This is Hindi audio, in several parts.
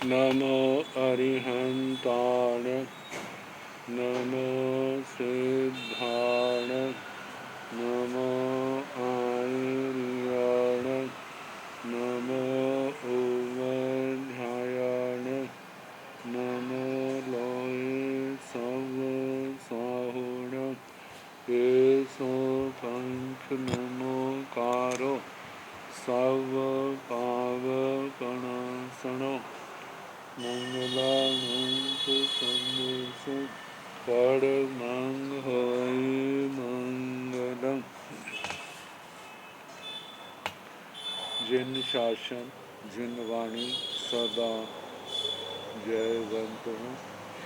नमो अरिहंताण नमो सिद्धाण नमो आयुर्याण नमो उवध्यायाण नमो लोये सव साहुण एसो पंख नमोकारो सव पावकणासनो मंगलानंत संदेश परमंग होई मंगलम। जिन शासन जिन वाणी सदा जयवंत हो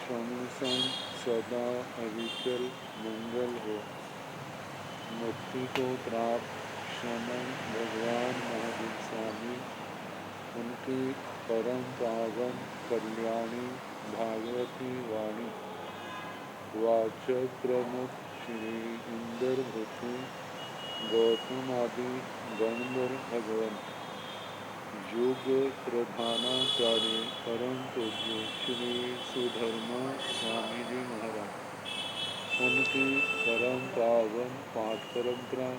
शमसन सदा अविचल मंगल हो। मुक्ति को प्राप्त शमन भगवान महावीर स्वामी उनकी परम पावन कल्याणी भागवती वाणी वाचक प्रमुख श्री इंद्रभूति गौतम आदि गणधर भगवान युग प्रधानाचार्य परम पूज्य श्री सुधर्मा स्वामी जी महाराज उनकी परम पावन पाठ परंपरा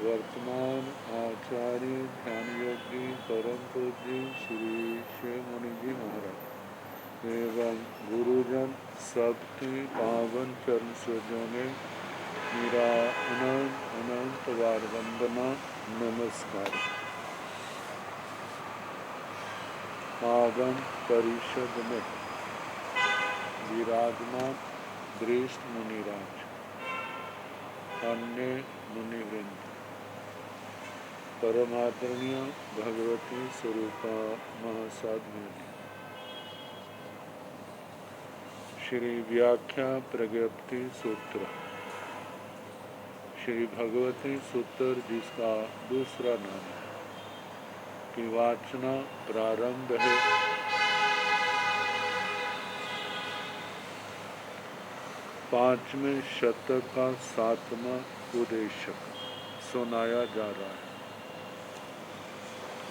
वर्तमान आचार्य ध्यान योगी परम पूज्य श्री शिव मुनि जी महाराज एवं गुरुजन सबकी पावन चरण सरोजों में मेरा अनंत अनंत बार वंदना नमस्कार। पावन परिषद में विराजमान श्रेष्ठ मुनिराज अन्य मुनिवृंद परमादरणीय भगवती स्वरूपा महासाध्वी श्री व्याख्या प्रज्ञप्ति सूत्र श्री भगवती सूत्र जिसका दूसरा नाम है की वाचना प्रारंभ है। पांचवें शतक का 7वां उद्देश्य सुनाया जा रहा है।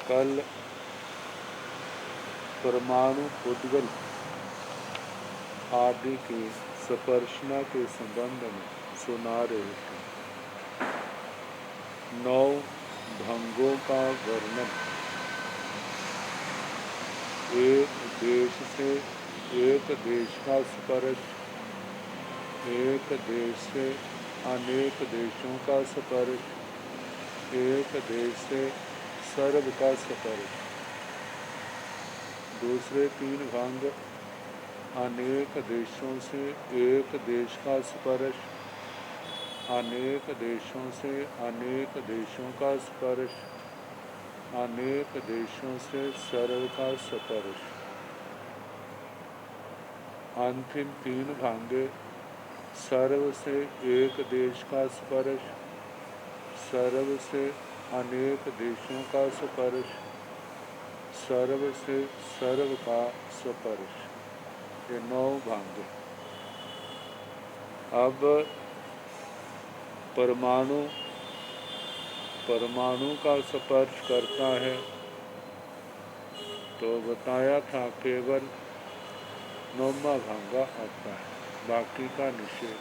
कल परमाणु उद्गल आदि की स्पर्शना के संबंध में सुना रहे थे। 9 भंगों का वर्णन एक देश से एक देश का स्पर्श एक देश से अनेक देशों का स्पर्श एक देश से सर्व का स्पर्श दूसरे 3 भंग अनेक देशों से एक देश का स्पर्श अनेक देशों से अनेक देशों का स्पर्श अनेक देशों से सर्व का स्पर्श अंतिम 3 भांगे सर्व से एक देश का स्पर्श सर्व से अनेक देशों का स्पर्श सर्व से सर्व का स्पर्श ये 9 भांगे। अब परमाणु का स्पर्श करता है तो बताया था केवल 9वां भांगा आता है बाकी का निषेध।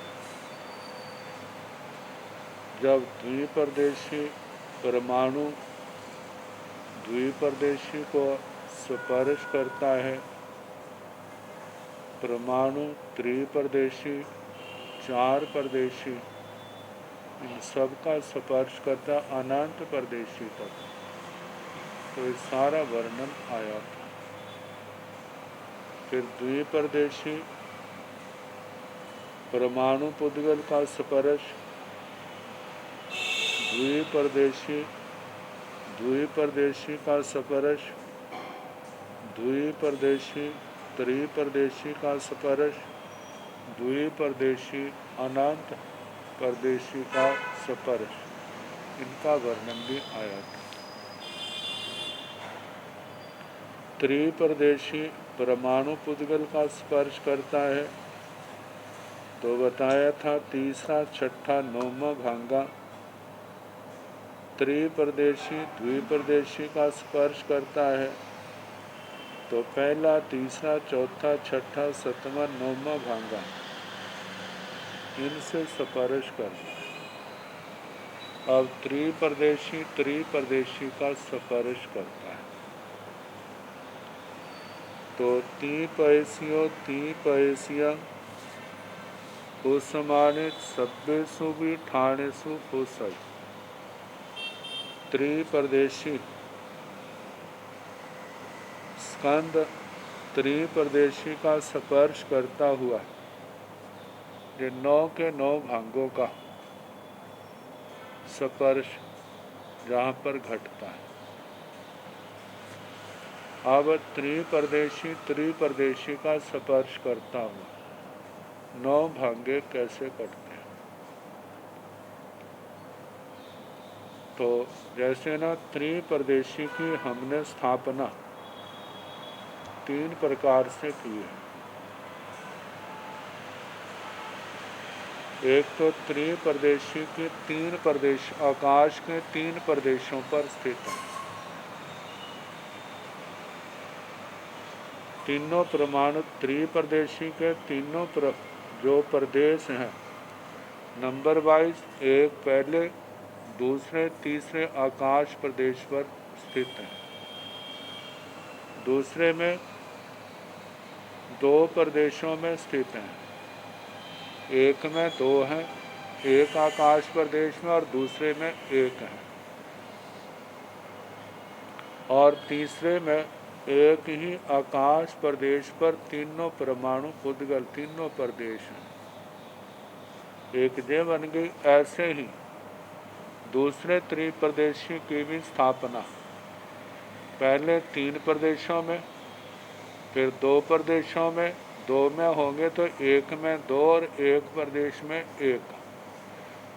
जब द्विप्रदेशी परमाणु द्विप्रदेशी को स्पर्श करता है परमाणु त्रिप्रदेशी 4 प्रदेशी इन सब का स्पर्श करता अनंत प्रदेशी तक तो ये सारा वर्णन आया था। फिर द्विप्रदेशी परमाणु पुद्गल का स्पर्श द्विप्रदेशी का स्पर्श द्विप्रदेशी त्रिप्रदेशी का स्पर्श द्विप्रदेशी अनंत प्रदेशी का स्पर्श इनका वर्णन भी आया था। त्रिप्रदेशी परमाणु पुद्गल का स्पर्श करता है तो बताया था तीसरा छठा 9वां भांगा त्रिप्रदेशी द्विप्रदेशी का स्पर्श करता है तो पहला, तीसरा, चौथा, छठा, सतवां, नौवां भांगा इनसे स्पर्श करना है। अब त्रिप्रदेशी त्रिप्रदेशी का स्पर्श करता है तो तीपयसिया उसमानित सभ्यसु भी ठाणेसु पोसई। त्रिप्रदेशी स्कंद त्रिप्रदेशी का स्पर्श करता हुआ ये 9 के 9 भांगों का स्पर्श जहाँ पर घटता है। अब त्रिप्रदेशी त्रिप्रदेशी का स्पर्श करता हुआ 9 भांगे कैसे कटते हैं? तो जैसे ना त्रिप्रदेशी की हमने स्थापना 3 प्रकार से की है। एक तो त्रिप्रदेशी के 3 प्रदेश आकाश के 3 प्रदेशों पर स्थित है। तीनों परमाणु त्रिप्रदेशी के तीनों जो प्रदेश हैं नंबर वाइज, एक पहले, दूसरे, तीसरे आकाश प्रदेश पर स्थित हैं। दूसरे में 2 प्रदेशों में स्थित हैं, एक में 2 हैं, एक आकाश प्रदेश में और दूसरे में 1 है, और तीसरे में एक ही आकाश प्रदेश पर तीनों परमाणु उद्गल तीनों प्रदेश हैं, एक जे बन गई। ऐसे ही दूसरे त्रिप्रदेशी की भी स्थापना पहले 3 प्रदेशों में, फिर 2 प्रदेशों में, 2 में होंगे तो 1 में 2 और 1 प्रदेश में 1,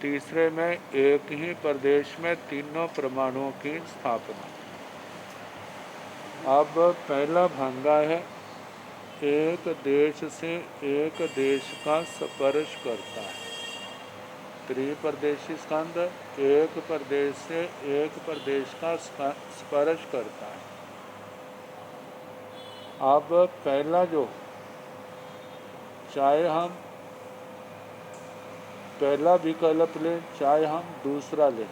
तीसरे में एक ही प्रदेश में तीनों परमाणुओं की स्थापना। अब पहला भांगा है एक देश से एक देश का स्पर्श करता है। त्रिप्रदेशी स्कंद एक प्रदेश से एक प्रदेश का स्पर्श करता है। अब पहला जो, चाहे हम पहला विकल्प लें चाहे हम दूसरा लें,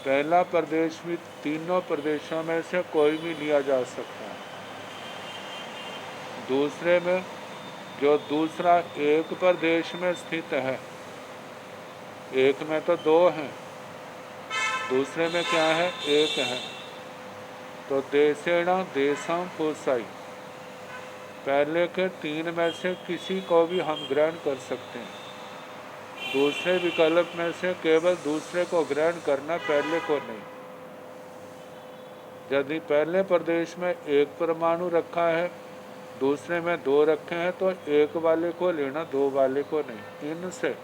पहला प्रदेश भी तीनों प्रदेशों में से कोई भी लिया जा सकता है। दूसरे में जो दूसरा एक प्रदेश में स्थित है, एक में तो 2 हैं, दूसरे में क्या है? 1 है। तो देशेण देशम पोसाई, पहले के 3 में से किसी को भी हम ग्रहण कर सकते हैं। दूसरे विकल्प में से केवल दूसरे को ग्रहण करना, पहले को नहीं। यदि पहले प्रदेश में 1 परमाणु रखा है, दूसरे में 2 रखे हैं, तो 1 वाले को लेना, 2 वाले को नहीं। इनसे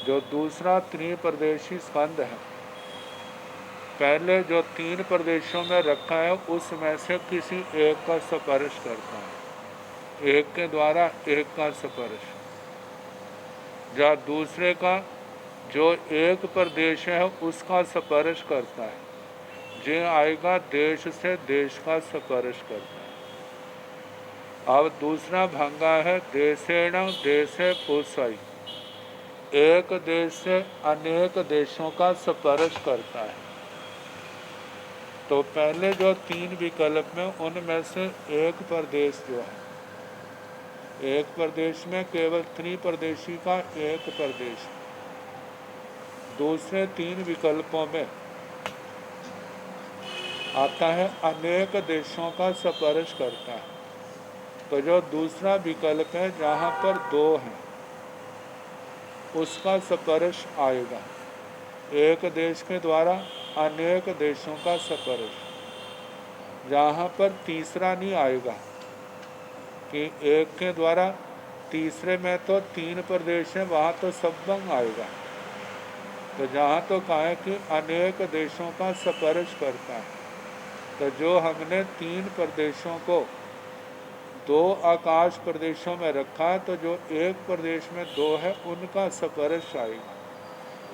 जो दूसरा त्रिप्रदेशी स्कंद है, पहले जो 3 प्रदेशों में रखा है उसमें से किसी एक का स्पर्श करता है, एक के द्वारा एक का स्पर्श, या दूसरे का जो एक प्रदेश है उसका स्पर्श करता है, जे आएगा देश से देश का स्पर्श करता है। अब दूसरा भांगा है देशेण देशे पोसाई, एक देश से अनेक देशों का स्पर्श करता है। तो पहले जो 3 विकल्प में उनमें से एक प्रदेश जो है, एक प्रदेश में केवल त्रिप्रदेशी का एक प्रदेश, दूसरे 3 विकल्पों में आता है अनेक देशों का स्पर्श करता है। तो जो दूसरा विकल्प है जहाँ पर 2 हैं उसका स्पर्श आएगा, एक देश के द्वारा अनेक देशों का स्पर्श। जहाँ पर तीसरा नहीं आएगा कि एक के द्वारा, तीसरे में तो 3 प्रदेश हैं, वहाँ तो सब्बंग आएगा। तो जहाँ तो कहा है कि अनेक देशों का स्पर्श करता है, तो जो हमने 3 प्रदेशों को दो आकाश प्रदेशों में रखा, तो जो एक प्रदेश में दो है उनका स्पर्श आएगा।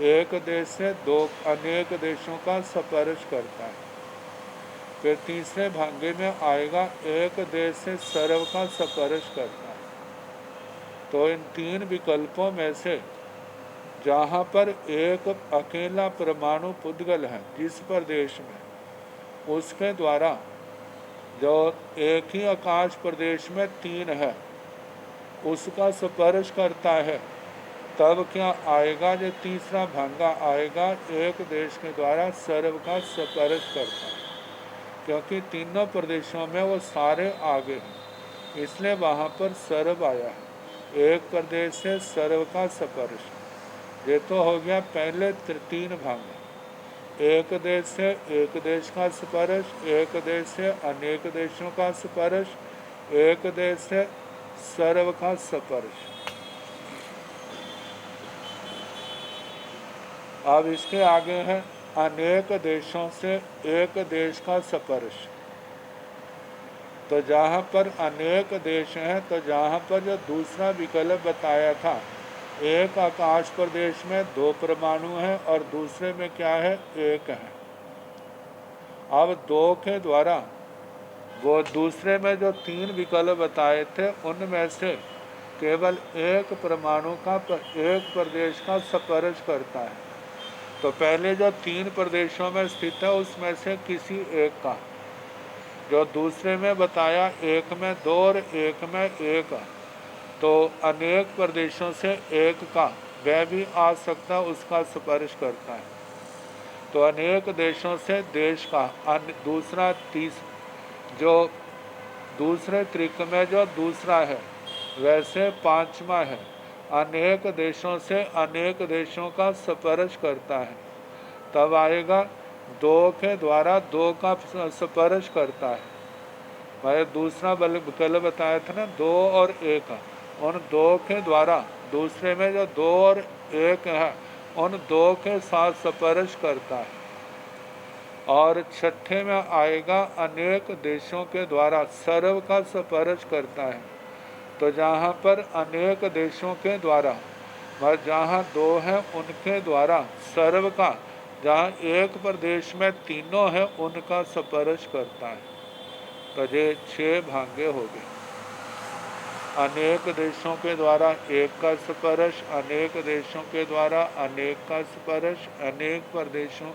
एक देश से दो अनेक देशों का स्पर्श करता है। फिर तीसरे भागे में आएगा एक देश से सर्व का स्पर्श करता है। तो इन तीन विकल्पों में से जहाँ पर एक अकेला परमाणु पुद्गल है जिस प्रदेश में, उसके द्वारा जो एक ही आकाश प्रदेश में तीन है उसका स्पर्श करता है, तब क्या आएगा, जो तीसरा भांगा आएगा एक देश के द्वारा सर्व का स्पर्श करता है। क्योंकि तीनों प्रदेशों में वो सारे आगे हैं, इसलिए वहाँ पर सर्व आया है। एक प्रदेश से सर्व का स्पर्श, ये तो हो गया पहले तीन भाग। एक देश से एक देश का स्पर्श, एक देश से अनेक देशों का स्पर्श, एक देश से सर्व का स्पर्श। अब इसके आगे है अनेक देशों से एक देश का स्पर्श। तो जहाँ पर अनेक देश हैं, तो जहाँ पर जो दूसरा विकल्प बताया था, एक आकाश प्रदेश में दो परमाणु हैं और दूसरे में क्या है, एक है। अब दो के द्वारा वो दूसरे में जो तीन विकल्प बताए थे उनमें से केवल एक परमाणु का एक प्रदेश का स्पर्श करता है। तो पहले जो तीन प्रदेशों में स्थित है उसमें से किसी एक का, जो दूसरे में बताया एक में दो और एक में एक, तो अनेक प्रदेशों से एक का वह भी आ सकता उसका स्पर्श करता है। तो अनेक देशों से देश का दूसरा जो दूसरे त्रिक में जो दूसरा है वैसे पांचवा है, अनेक देशों से अनेक देशों का स्पर्श करता है। तब आएगा दो के द्वारा दो का स्पर्श करता है। भाई दूसरा विकल्प बताया था ना, दो और एक, उन दो के द्वारा दूसरे में जो दो और एक है उन दो के साथ स्पर्श करता है। और छठे में आएगा अनेक देशों के द्वारा सर्व का स्पर्श करता है। तो जहाँ पर अनेक देशों के द्वारा और जहाँ दो हैं उनके द्वारा सर्व का, जहाँ एक प्रदेश में तीनों हैं उनका स्पर्श करता है। तो ये 6 भागे हो गए। अनेक देशों के द्वारा एक का स्पर्श, अनेक देशों के द्वारा अनेक का स्पर्श, अनेक प्रदेशों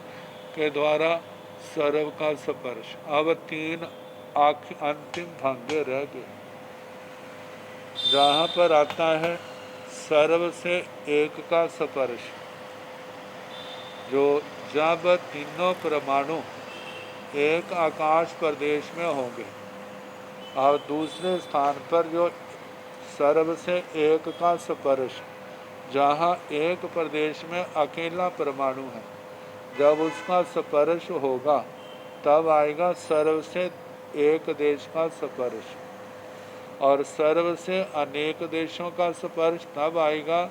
के द्वारा सर्व का स्पर्श। अब 3 अंतिम भागे रह गए। जहाँ पर आता है सर्व से एक का स्पर्श, जो जब तीनों परमाणु एक आकाश प्रदेश में होंगे और दूसरे स्थान पर जो सर्व से एक का स्पर्श, जहाँ एक प्रदेश में अकेला परमाणु है, जब उसका स्पर्श होगा तब आएगा सर्व से एक देश का स्पर्श। और सर्व से अनेक देशों का स्पर्श तब आएगा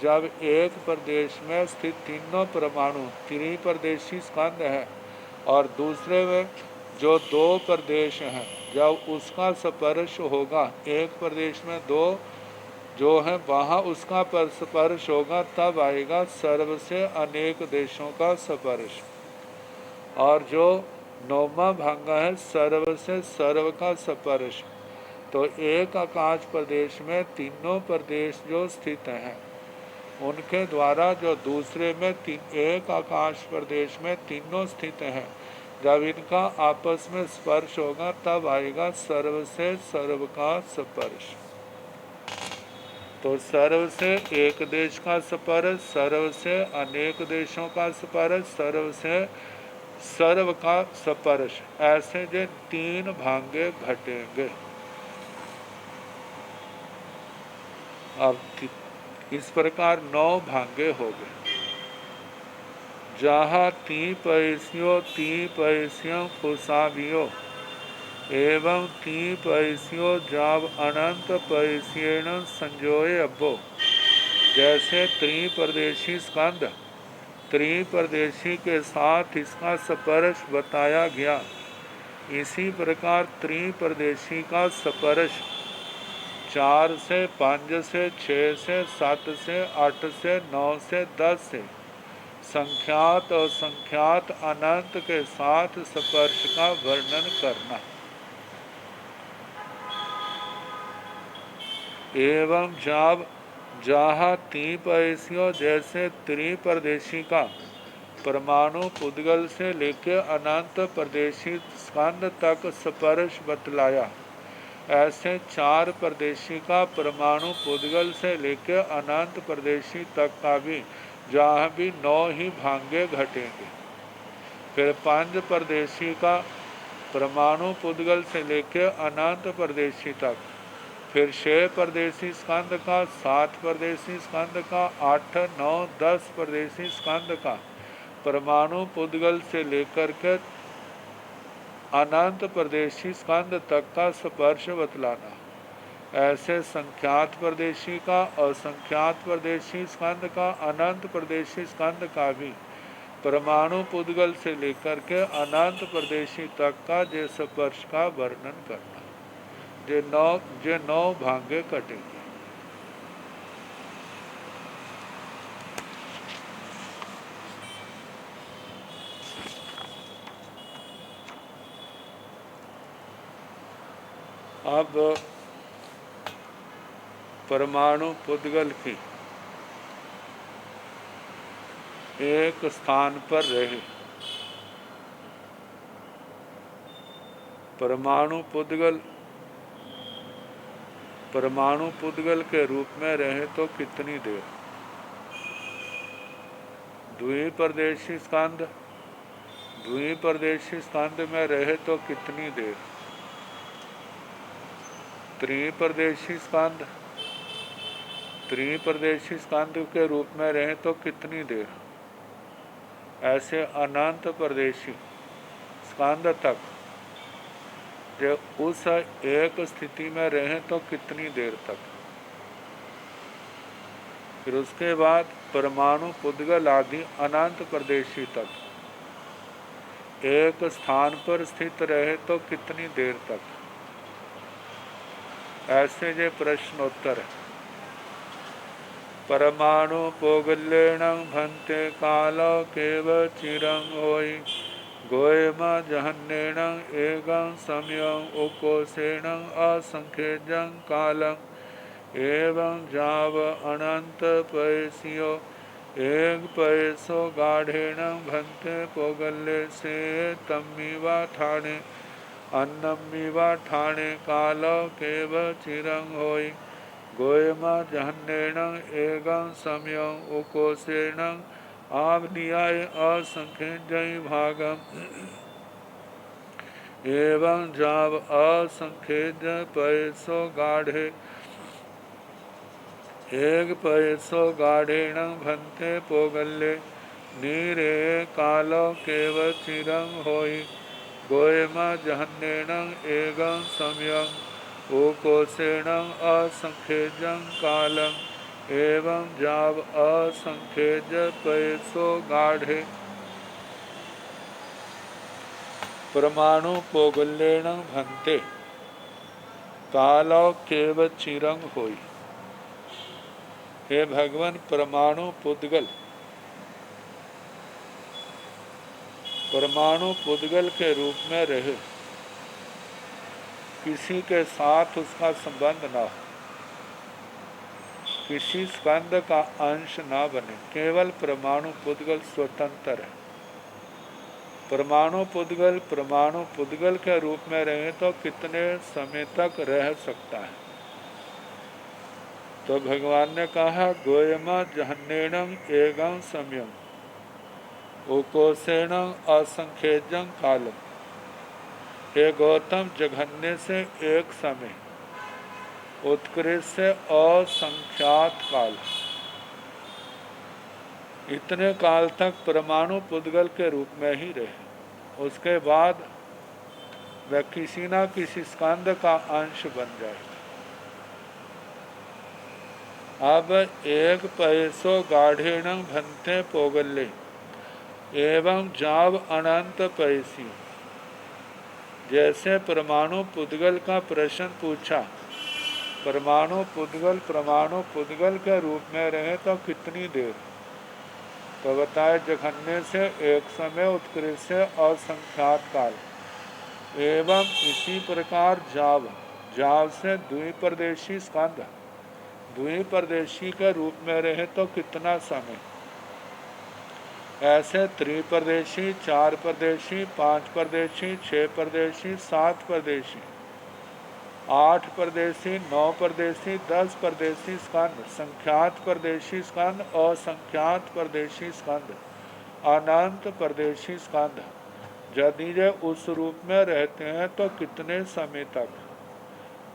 जब एक प्रदेश में स्थित तीनों परमाणु त्रिप्रदेशी स्कंद है और दूसरे में जो दो प्रदेश हैं जब उसका स्पर्श होगा, एक प्रदेश में दो जो है वहाँ उसका स्पर्श होगा, तब आएगा सर्व से अनेक देशों का स्पर्श। और जो 9वां भागा है सर्व से सर्व का स्पर्श, तो एक आकाश प्रदेश में तीनों प्रदेश जो स्थित हैं उनके द्वारा जो दूसरे में एक आकाश प्रदेश में तीनों स्थित हैं, जब इनका आपस में स्पर्श होगा तब आएगा सर्व से सर्व का स्पर्श। तो सर्व से एक देश का स्पर्श, सर्व से अनेक देशों का स्पर्श, सर्व से सर्व का स्पर्श, ऐसे जो 3 भागे घटेंगे। अब इस प्रकार 9 भागे हो गए। जहाँ 3 पैसियों फुसाबियो एवं 3 पैसियों जाब अनंत पैसियण संजोए अब्बो, जैसे त्रिप्रदेशी स्कंद त्रिप्रदेशी के साथ इसका स्पर्श बताया गया, इसी प्रकार त्रिप्रदेशी का स्पर्श 4 से 5 से 6 से 7 से 8 से 9 से 10 से संख्यात और संख्यात अनंत के साथ स्पर्श का वर्णन करना। एवं जब जहाँ त्रिपैसियों जैसे त्रिप्रदेशी का परमाणु पुद्गल से लेकर अनंत प्रदेशी स्कंद तक स्पर्श बतलाया, ऐसे 4 प्रदेशी का परमाणु पुद्गल से लेकर अनंत प्रदेशी तक का भी जहाँ भी 9 ही भांगे घटेंगे। फिर 5 प्रदेशी का परमाणु पुद्गल से लेकर अनंत प्रदेशी तक, फिर 6 प्रदेशी स्कंद का, 7 प्रदेशी स्कंद का, 8, 9, 10 प्रदेशी स्कंद का परमाणु पुद्गल से लेकर के अनंत प्रदेशी स्कंद तक का स्पर्श बतलाना। ऐसे संख्यात प्रदेशी का, असंख्यात प्रदेशी स्कंद का, अनंत प्रदेशी स्कंद का भी परमाणु पुद्गल से लेकर के अनंत प्रदेशी तक का जे स्पर्श का वर्णन करना। जे नौ भांगे कटेंगे। अब परमाणु पुद्गल की एक स्थान पर रहे परमाणु पुद्गल के रूप में रहे तो कितनी देर? द्विप्रदेशी स्कंद में रहे तो कितनी देर? त्रिप्रदेशी स्कंद के रूप में रहे तो कितनी देर? ऐसे अनंत प्रदेशी स्कंद तक जो उस एक स्थिति में रहे तो कितनी देर तक? फिर उसके बाद परमाणु पुद्गल आदि अनंत प्रदेशी तक एक स्थान पर स्थित रहे तो कितनी देर तक? ऐसे जे प्रश्नोत्तर है। परमाणु पोगल्येण भन्ते कालो केव चिरं होई गोयम जहन्नेण एकं समयं उकोसेण असंख्यजं कालं एवं जाव अनंत पैसियो एक पैसो गाढ़ेण भन्ते पोगल्ये से तम्मीवा ठाणे अन्नमीवा ठाणे कालो केव चिरं होई गोयमा जहन्नेण एकं समयं उकोसेण आवनियाय असंख्यजं भागम एवं जाव असंख्यज पैसो गाढ़े एक पैसो गाढ़ेण भन्ते पोगल्ये नीरे कालो केव चिरं होई गोयमा जहन्नेण एकं समयं उकोसेण असंख्यजं कालं एवं जाव असंख्यज पैसो गाढ़े। परमाणु पोगल्येण भन्ते कालो केव चिरं होई। हे भगवान, परमाणु पुद्गल के रूप में रहे, किसी के साथ उसका संबंध ना हो, किसी स्कंद का अंश ना बने, केवल परमाणु पुद्गल स्वतंत्र है। परमाणु पुद्गल के रूप में रहे तो कितने समय तक रह सकता है? तो भगवान ने कहा गोयमा जहन्नेणं एकं समयं उकोसेण असंख्यजं कालम। हे गौतम, जघन्य से एक समय, उत्कृष्ट से असंख्यात काल, इतने काल तक परमाणु पुद्गल के रूप में ही रहे। उसके बाद वह किसी न किसी स्कंद का अंश बन जाएगा। अब एक पैसो गाढ़ेण भन्ते पोगल्ये एवं जाव अनंत पैसी। जैसे परमाणु पुद्गल का प्रश्न पूछा परमाणु पुद्गल के रूप में रहे तो कितनी देर? तो बताए जघन्य से एक समय, उत्कृष्ट से असंख्यात काल। एवं इसी प्रकार जाव से द्विप्रदेशी स्कंध, द्विप्रदेशी के रूप में रहे तो कितना समय? ऐसे त्रिप्रदेशी, 4 प्रदेशी, 5 प्रदेशी, 6 प्रदेशी, 7 प्रदेशी, 8 प्रदेशी, 9 प्रदेशी, 10 प्रदेशी स्कंद, संख्यात प्रदेशी स्कंद, असंख्यात प्रदेशी स्कंद, अनंत प्रदेशी स्कंद। यदि वे उस रूप में रहते हैं तो कितने समय तक?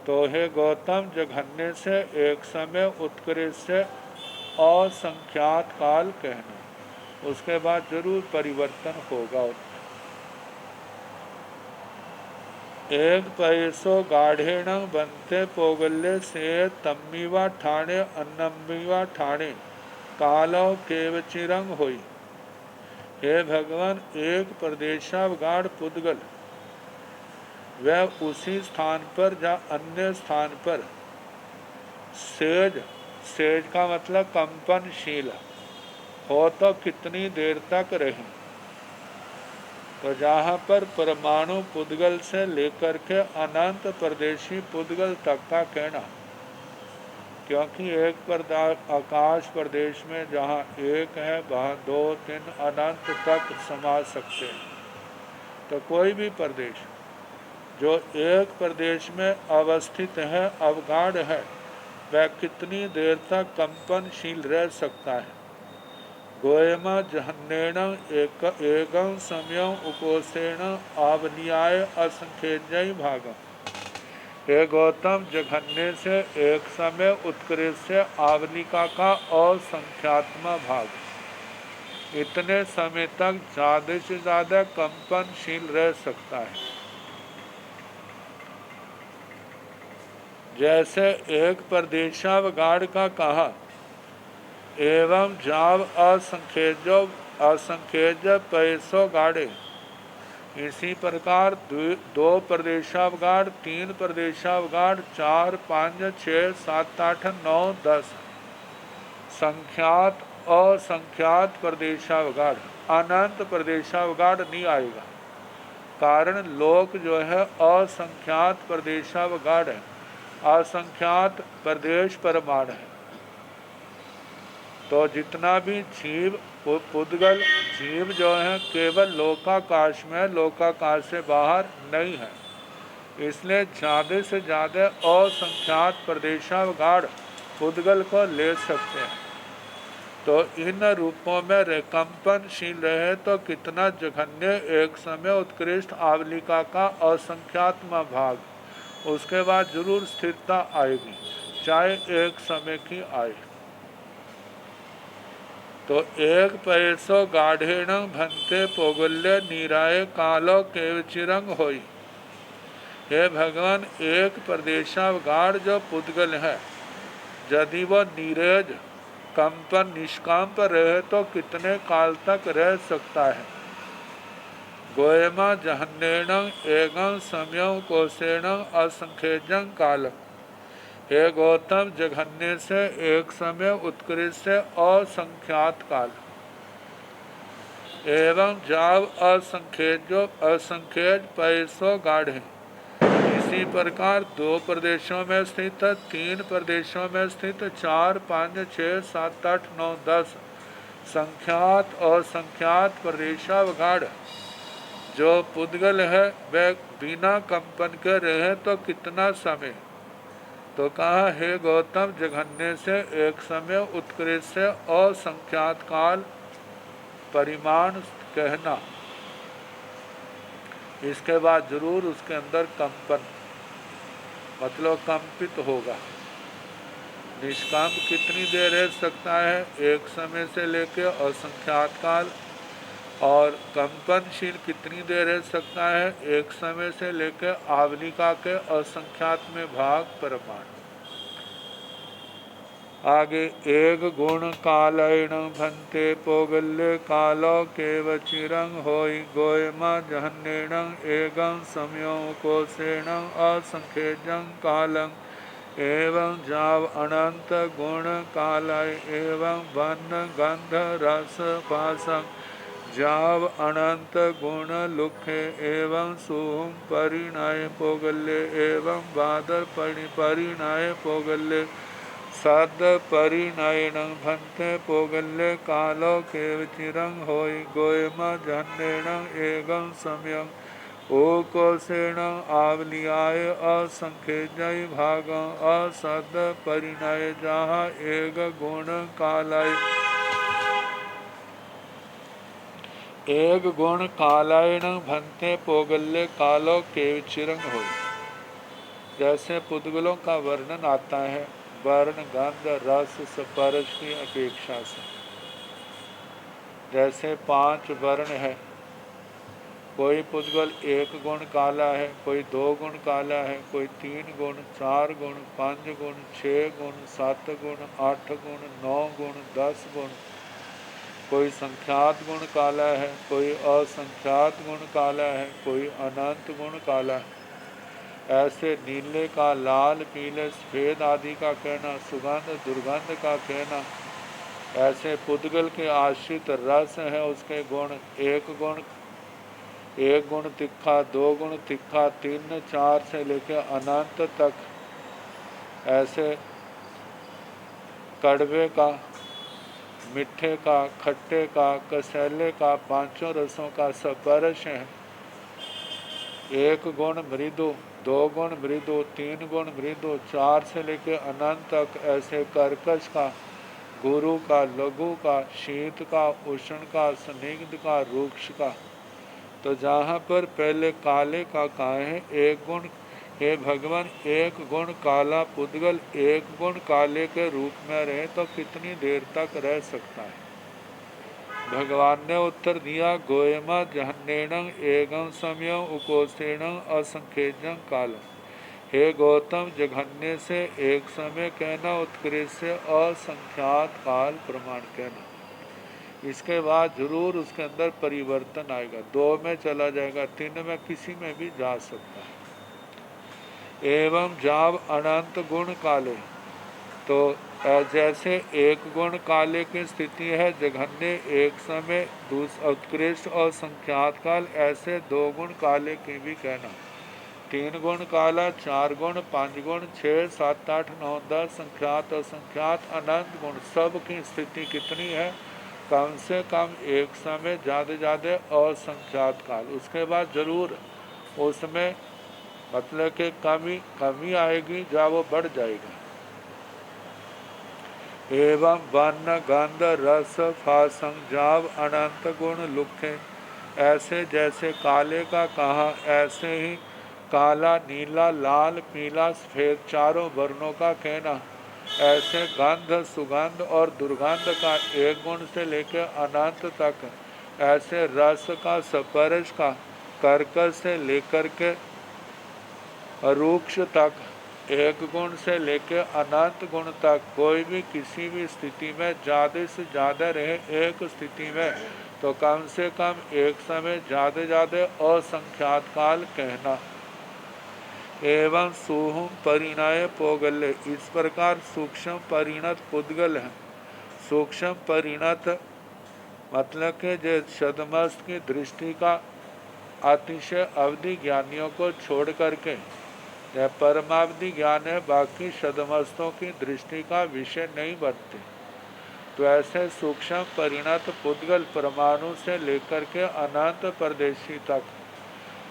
तो हे गौतम, जघन्य से एक समय, उत्कृष्ट से असंख्यात काल कहना। उसके बाद जरूर परिवर्तन होगा। एक पैसो गाढ़ेण बनते पोगल्य से तम्मीवा ठाणे अन्नम्मीवा ठाणे कालो केवचिरंग होई। हे भगवान, एक प्रदेशावगाढ़ पुद्गल वह उसी स्थान पर जहाँ अन्य स्थान पर सेज का मतलब कंपनशील हो तो कितनी देर तक रहे? तो जहाँ पर परमाणु पुद्गल से लेकर के अनंत प्रदेशी पुद्गल तक का कहना, क्योंकि एक आकाश प्रदेश में जहाँ एक है वहाँ 2, 3 अनंत तक समा सकते हैं। तो कोई भी प्रदेश जो एक प्रदेश में अवस्थित है, अवगाढ़ है, वह कितनी देर तक कंपनशील रह सकता है? गोयमा जहन्नेण एकं समयं उपोषेण आवनियाय असंख्यजय भागम। हे गौतम, जघन्य से एक समय, उत्कृष्ट से आवलिका का असंख्यात्म भाग, इतने समय तक ज्यादा से ज्यादा कंपनशील रह सकता है। जैसे एक प्रदेशावगाढ़ का कहा, एवं जाव असंख्यज पैसो गाढ़े, इसी प्रकार 2 प्रदेशावगाढ़, 3 प्रदेशावगाढ़, 4, 5, 6, 7, 8, 9, 10 संख्यात असंख्यात प्रदेशावगाढ़, अनंत प्रदेशावगाढ़ नहीं आएगा। कारण लोक जो है असंख्यात प्रदेशावगाढ़ है, असंख्यात प्रदेश परमाण है। तो जितना भी जीव पुद्गल जीव जो है केवल लोकाकाश में, लोकाकाश से बाहर नहीं है, इसलिए ज़्यादा से ज़्यादा असंख्यात प्रदेशावगाढ़ पुद्गल को ले सकते हैं। तो इन रूपों में कंपनशील रहे तो कितना जघन्य एक समय, उत्कृष्ट आवलिका का असंख्यात्म भाग, उसके बाद जरूर स्थिरता आएगी, चाहे एक समय की आए। तो एक पैसो गाढ़ेण भंते पोगल्य नीराय कालो केवचिरंग होई। हे भगवान, एक प्रदेशावगाढ़ जो पुद्गल है, यदि वो नीरज कंपन निष्कांप रहे तो कितने काल तक रह सकता है? गोयमा जहन्नेण एगं समयं कोशेण असंख्यजं कालम। हे गौतम, जघन्य से एक समय, उत्कृष्ट से असंख्यात काल, एवं जाव असंख्यज पैसो गाढ़े, इसी प्रकार 2 प्रदेशों में स्थित, 3 प्रदेशों में स्थित, 4, 5, 6, 7, 8, 9, 10 संख्यात असंख्यात प्रदेशावगाढ़ जो पुद्गल है, वह बिना कंपन के रहे तो कितना समय? तो कहा, हे गौतम, जघन्य से एक समय, उत्कृष्ट से असंख्यात काल परिमाण कहना। इसके बाद जरूर उसके अंदर कंपन मतलब कंपित होगा। निष्काम कितनी देर रह सकता है? एक समय से लेकर असंख्यात काल। और कंपनशील कितनी देर रह सकता है? एक समय से लेकर आवलिका के असंख्यात में भाग परमाण। आगे एक गुण कालैण भंते पोगल्य कालो केवचिरंग होई। गोयमा जहन्नेण एगं समयो कोशेण असंख्यजं कालं एवं जाव अनंत गुण कालय एवं वर्ण गंध रस पासं जाव अनंत गुण लुखे एवं सोम परिणय पोगल्य एवं बादर परिणय पोगल्य सद परिणयन भंते पोगल्य कालो केव चिरंग होय गोयम जन्नेण एवं समयं ओकोसेण आवलियाय असंख्य जय भाग असद परिणय जहाँ एक गुण कालय एक गुण कालायण भंते पोगल्य कालो केव चिरंग हो। जैसे पुद्गलों का वर्णन आता है वर्ण गंध रस स्पर्श की अपेक्षा से। जैसे 5 वर्ण है, कोई पुद्गल 1 गुण काला है, कोई 2 गुण काला है, कोई 3 गुण 4 गुण 5 गुण 6 गुण 7 गुण 8 गुण 9 गुण 10 गुण, कोई संख्यात गुण काला है, कोई असंख्यात गुण काला है, कोई अनंत गुण काला है। ऐसे नीले का, लाल पीले सफेद आदि का कहना, सुगंध दुर्गंध का कहना। ऐसे पुद्गल के आश्रित रस है, उसके गुण 1 गुण तिखा, 2 गुण तिखा, 3 4 से लेकर अनंत तक। ऐसे कड़वे का, मिठे का, खट्टे का, कसैले का, 5 रसों का स्पर्श है। 1 गुण मृदु, 2 गुण मृदु, 3 गुण मृदु, 4 से लेकर अनंत तक। ऐसे कर्कश का, गुरु का, लघु का, शीत का, उष्ण का, स्निग्ध का, रुक्ष का। तो जहाँ पर पहले काले का कहा है 1 गुण, हे भगवान 1 गुण काला पुद्गल 1 गुण काले के रूप में रहे तो कितनी देर तक रह सकता है? भगवान ने उत्तर दिया गोयमा जहन्नेणं एगं समयं उकोसेणं असंख्येजं कालम। हे गौतम, जघन्य से एक समय कहना, उत्कृष्ट से असंख्यात काल प्रमाण कहना। इसके बाद जरूर उसके अंदर परिवर्तन आएगा, 2 में चला जाएगा, 3 में, किसी में भी जा सकता है। एवं जाव अनंत गुण काले, तो जैसे 1 गुण काले की स्थिति है जघन्य एक समय, उत्कृष्ट और संख्यात काल, ऐसे 2 गुण काले की भी कहना। 3 गुण काला, 4 गुण, 5 गुण, 6 7 8 9 10 संख्यात असंख्यात अनंत गुण, सब की स्थिति कितनी है? कम से कम एक समय, ज़्यादा असंख्यात काल। उसके बाद जरूर उसमें मतलब कि कमी आएगी, जब वो बढ़ जाएगा। एवं वर्ण गंध रस फासं जाव अनंत गुण लुखे, ऐसे जैसे काले का कहा, ऐसे ही काला, नीला, लाल, पीला, सफेद 4 वर्णों का कहना। ऐसे गंध, सुगंध और दुर्गंध का 1 गुण से लेकर अनंत तक। ऐसे रस का, स्पर्श का, कर्कश से लेकर के रूक्ष तक, 1 गुण से लेकर अनंत गुण तक। कोई भी किसी भी स्थिति में ज़्यादा से ज़्यादा रहे एक स्थिति में, तो कम से कम एक समय, ज़्यादा असंख्यात काल कहना। एवं सूहुम परिणय पोगल्य, इस प्रकार सूक्ष्म परिणत पुद्गल है। सूक्ष्म परिणत मतलब कि जो सदमस्त की दृष्टि का अतिशय अवधि ज्ञानियों को छोड़ करके यह परमावधि ज्ञान है, बाकी सदमस्तों की दृष्टि का विषय नहीं बनते। तो ऐसे सूक्ष्म परिणत पुद्गल परमाणु से लेकर के अनंत परदेशी तक,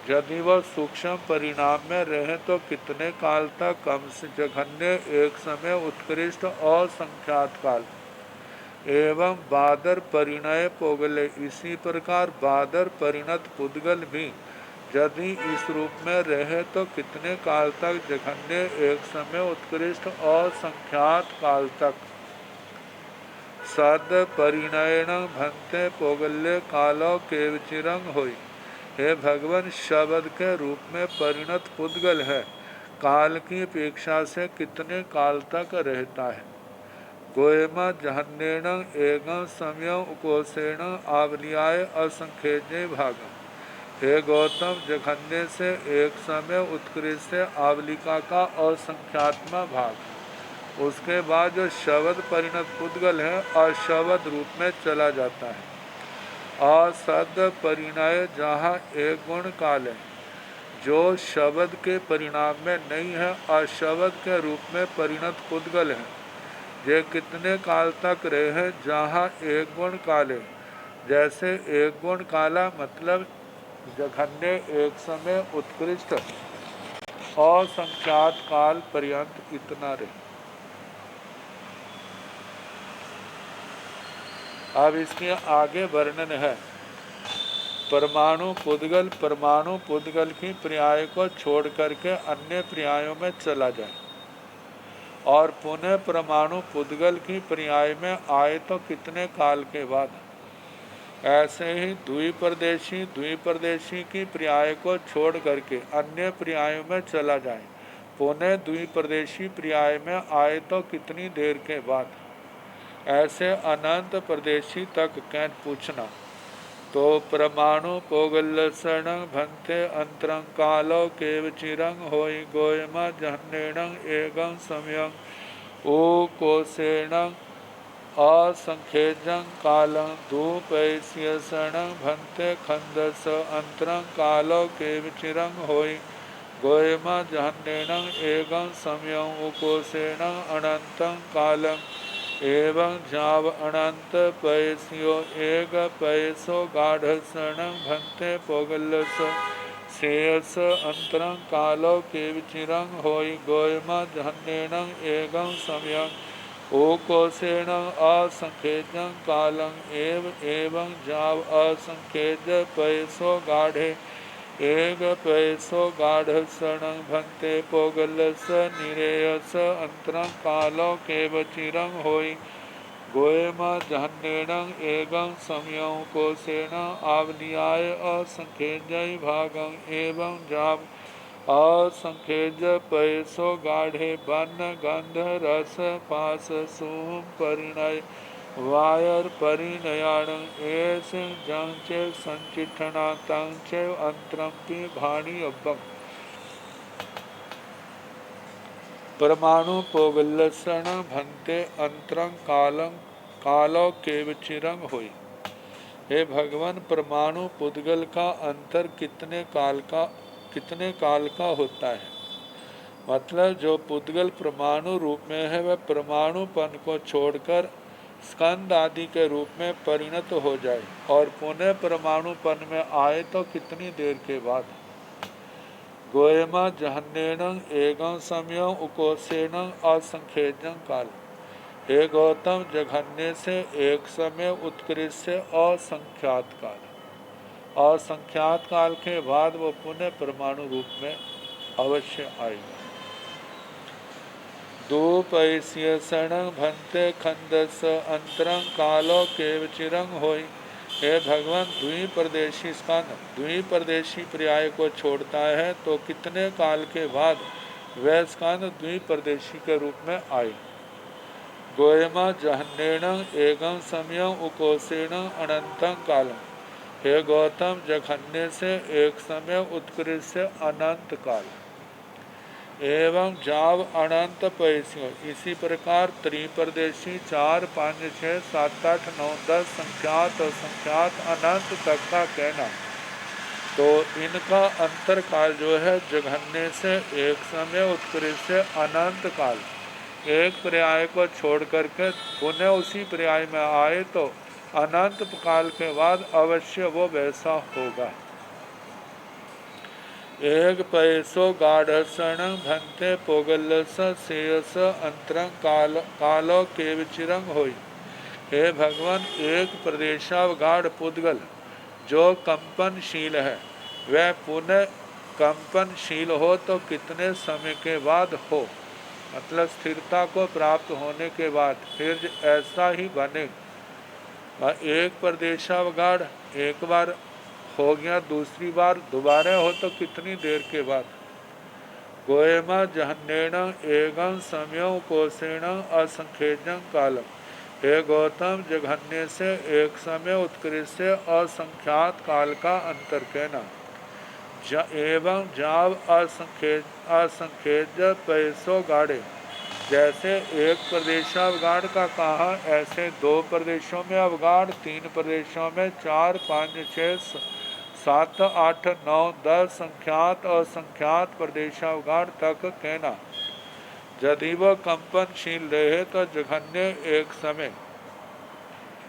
यदि वह सूक्ष्म परिणाम में रहे तो कितने काल तक? कम से जघन्य एक समय, उत्कृष्ट और संख्यात काल। एवं बादर परिणय पोगले, इसी प्रकार बादर परिणत पुद्गल भी यदि इस रूप में रहे तो कितने काल तक? जघन्य एक समय, उत्कृष्ट और संख्यात काल तक। सद परिणयन भंते पोगल्य कालो केव चिरंग होई, हे भगवान शब्द के रूप में परिणत पुद्गल है, काल की अपेक्षा से कितने काल तक रहता है? गोयमा जहन्नेण एगं समयं उकोसेण आवलियाय असंख्येजे भागम, हे गौतम, जघन्य से एक समय उत्कृष्ट आवलिका का असंख्यात्मा भाग, उसके बाद जो शब्द परिणत पुद्गल है अशब्द रूप में चला जाता है। असद परिणय जहाँ एक गुण काल है, जो शब्द के परिणाम में नहीं है, अशब्द के रूप में परिणत पुद्गल है, ये कितने काल तक रहे हैं जहाँ एक गुण काल है। जैसे एक गुण काला मतलब जघन्य एक समय उत्कृष्ट असंख्यात काल पर्यंत इतना रहे। अब इसके आगे वर्णन है। परमाणु पुद्गल की पर्याय को छोड़ करके अन्य पर्यायों में चला जाए और पुनः परमाणु पुद्गल की पर्याय में आए तो कितने काल के बाद। ऐसे ही द्विप्रदेशी की पर्याय को छोड़ करके अन्य पर्यायों में चला जाए, पुनः द्विप्रदेशी पर्याय में आए तो कितनी देर के बाद। ऐसे अनंत प्रदेशी तक कैन पूछना। तो परमाणु पोगलसण भंते अंतरं कालो केव चिरंग होई गोयमा जहन्नेणं एगं समयं ओ कोसेणं असंख्येजं कालं धूपैस्यसणं भंते खंदस अंतरं कालो केव चिरंग होई गोयमा जहन्नेणं एगं समयं ओ कोसेणं अनंतं कालं एवं जाव अनंत पैस्यो एक पैसो गाढ़सण भंते पोगलस शेयस अंतरं कालो केव चिरंग होई गोयमा जहन्नेणं एगं समयं ओकोसेण असंख्येजं कालं एवं जाव असंख्येज पैसो गाढ़े एक पैसो गाढ़सण भंते पोगलस निरेयस अंतरं कालो केव चिरं होई गोयमा जहन्नेणं एगं समयं कोसेण आवलियाय असंख्येजय भागं एवं जाव असंख्येज पैसो गाढ़े बन्न गंध रस पास सूम परिणय वायर परिणयाण एस जंचे संचिठना तंचे अंतरंपि भाणी अब्बम। परमाणु पोगलसण भंते अंतरं कालो केव चिरंग होई। हे भगवान, परमाणु पुद्गल का अंतर कितने काल का होता है। मतलब जो पुद्गल परमाणु रूप में है वह परमाणुपन को छोड़कर स्कंद आदि के रूप में परिणत हो जाए और पुनः परमाणुपन में आए तो कितनी देर के बाद। गोयमा जहन्नेणं एगं समयं उकोसेणं असंख्येजं काल। हे गौतम, जघन्य से एक समय उत्कृष्ट से असंख्यात काल के बाद वो पुनः परमाणु रूप में अवश्य आएगा। दूपैस्यसण भंते खंदस अंतरं कालो केव चिरंग होई। हे भगवान, द्विप्रदेशी पर्याय को छोड़ता है तो कितने काल के बाद वह स्कंद द्विप्रदेशी के रूप में आए। गोयमा जहन्नेणं एगं समयं उकोसेणं अनंतं कालम। हे गौतम, जघन्य से एक समय उत्कृष्ट से अनंत काल एवं जाव अनंत पैस्यों। इसी प्रकार त्रिप्रदेशी 4, 5, 6, 7, 8, 9, 10 संख्यात और संख्यात अनंत तक का कहना। तो इनका अंतर काल जो है जघन्य से एक समय उत्कृष्ट से अनंत काल, एक पर्याय को छोड़ करके पुनः उसी पर्याय में आए तो अनंत काल के बाद अवश्य वो वैसा होगा। एक पैसो गाढ़सण भंते पोगलस शेयस अंतरं कालो केव चिरंग होई। हे भगवान, एक प्रदेशावगाढ़ पुद्गल जो कंपनशील है वह पुनः कंपनशील हो तो कितने समय के बाद हो। मतलब स्थिरता को प्राप्त होने के बाद फिर ऐसा ही बने। एक प्रदेशावगाढ़ एक बार हो गया, दूसरी बार दोबारा हो तो कितनी देर के बाद। गोयमा जहन्नेणं एगं समयं कोसेणं असंख्येजं कालम। हे गौतम, जघन्य से एक समय उत्कृष्ट से असंख्यात काल का अंतर कहना। एवं जाव असंख्य पैसों गाड़े। जैसे एक प्रदेशावगाढ़ का कहा, ऐसे 2 प्रदेशों में अवगाढ़, 3 प्रदेशों में, 4, 5, 6, 7, 8, 9, 10 संख्यात और संख्यात प्रदेशावगाढ़ तक कहना। यदि वह कंपनशील रहे तो जघन्य एक समय,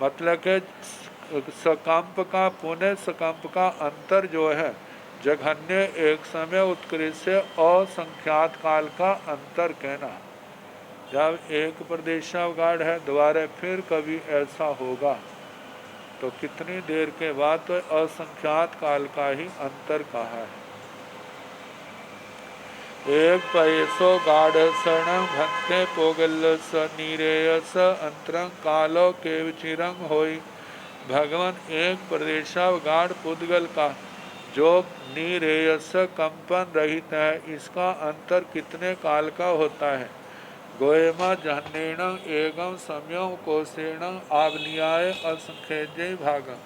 मतलब के सकंप का पुण्य सकंप का अंतर जो है, जघन्य एक समय उत्कृष्ट से असंख्यात काल का अंतर कहना। जब एक प्रदेशावगाढ़ है, दोबारा फिर कभी ऐसा होगा तो कितनी देर के बाद, तो असंख्यात काल का ही अंतर कहा है। एक पैसो गाढ़ शरण भक्ते पोगल स नीरेयस अंतरंग कालो केव चिरंग होई। भगवान एक प्रदेशावगाढ़ पुद्गल का जो नीरेयस कंपन रहित है, इसका अंतर कितने काल का होता है। गोयमा जहनेण एगम सम्यम कोशेण आवलियाय असंख्य भागम।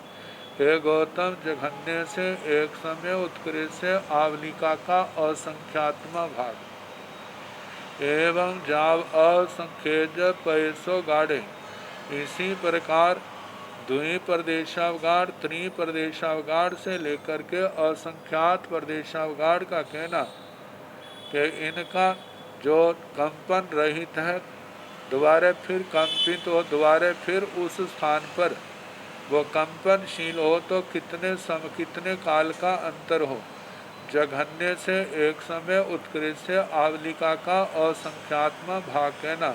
हे गौतम, जघन्य से एक समय उत्कृष्ट से आवलिका का असंख्यात्मा भाग एवं जाव असंख्य पैसो गाढ़े। इसी प्रकार द्विप्रदेशावगाढ़, त्रिप्रदेशावगाढ़ से लेकर के असंख्यात प्रदेशावगाढ़ का कहना कि इनका जो कंपन रहित है, दोबारा फिर कंपित हो, दोबारा फिर उस स्थान पर वो कंपनशील हो तो कितने काल का अंतर हो। जघन्य से एक समय उत्कृष्ट से आवलिका का असंख्यात्मा भाग कहना।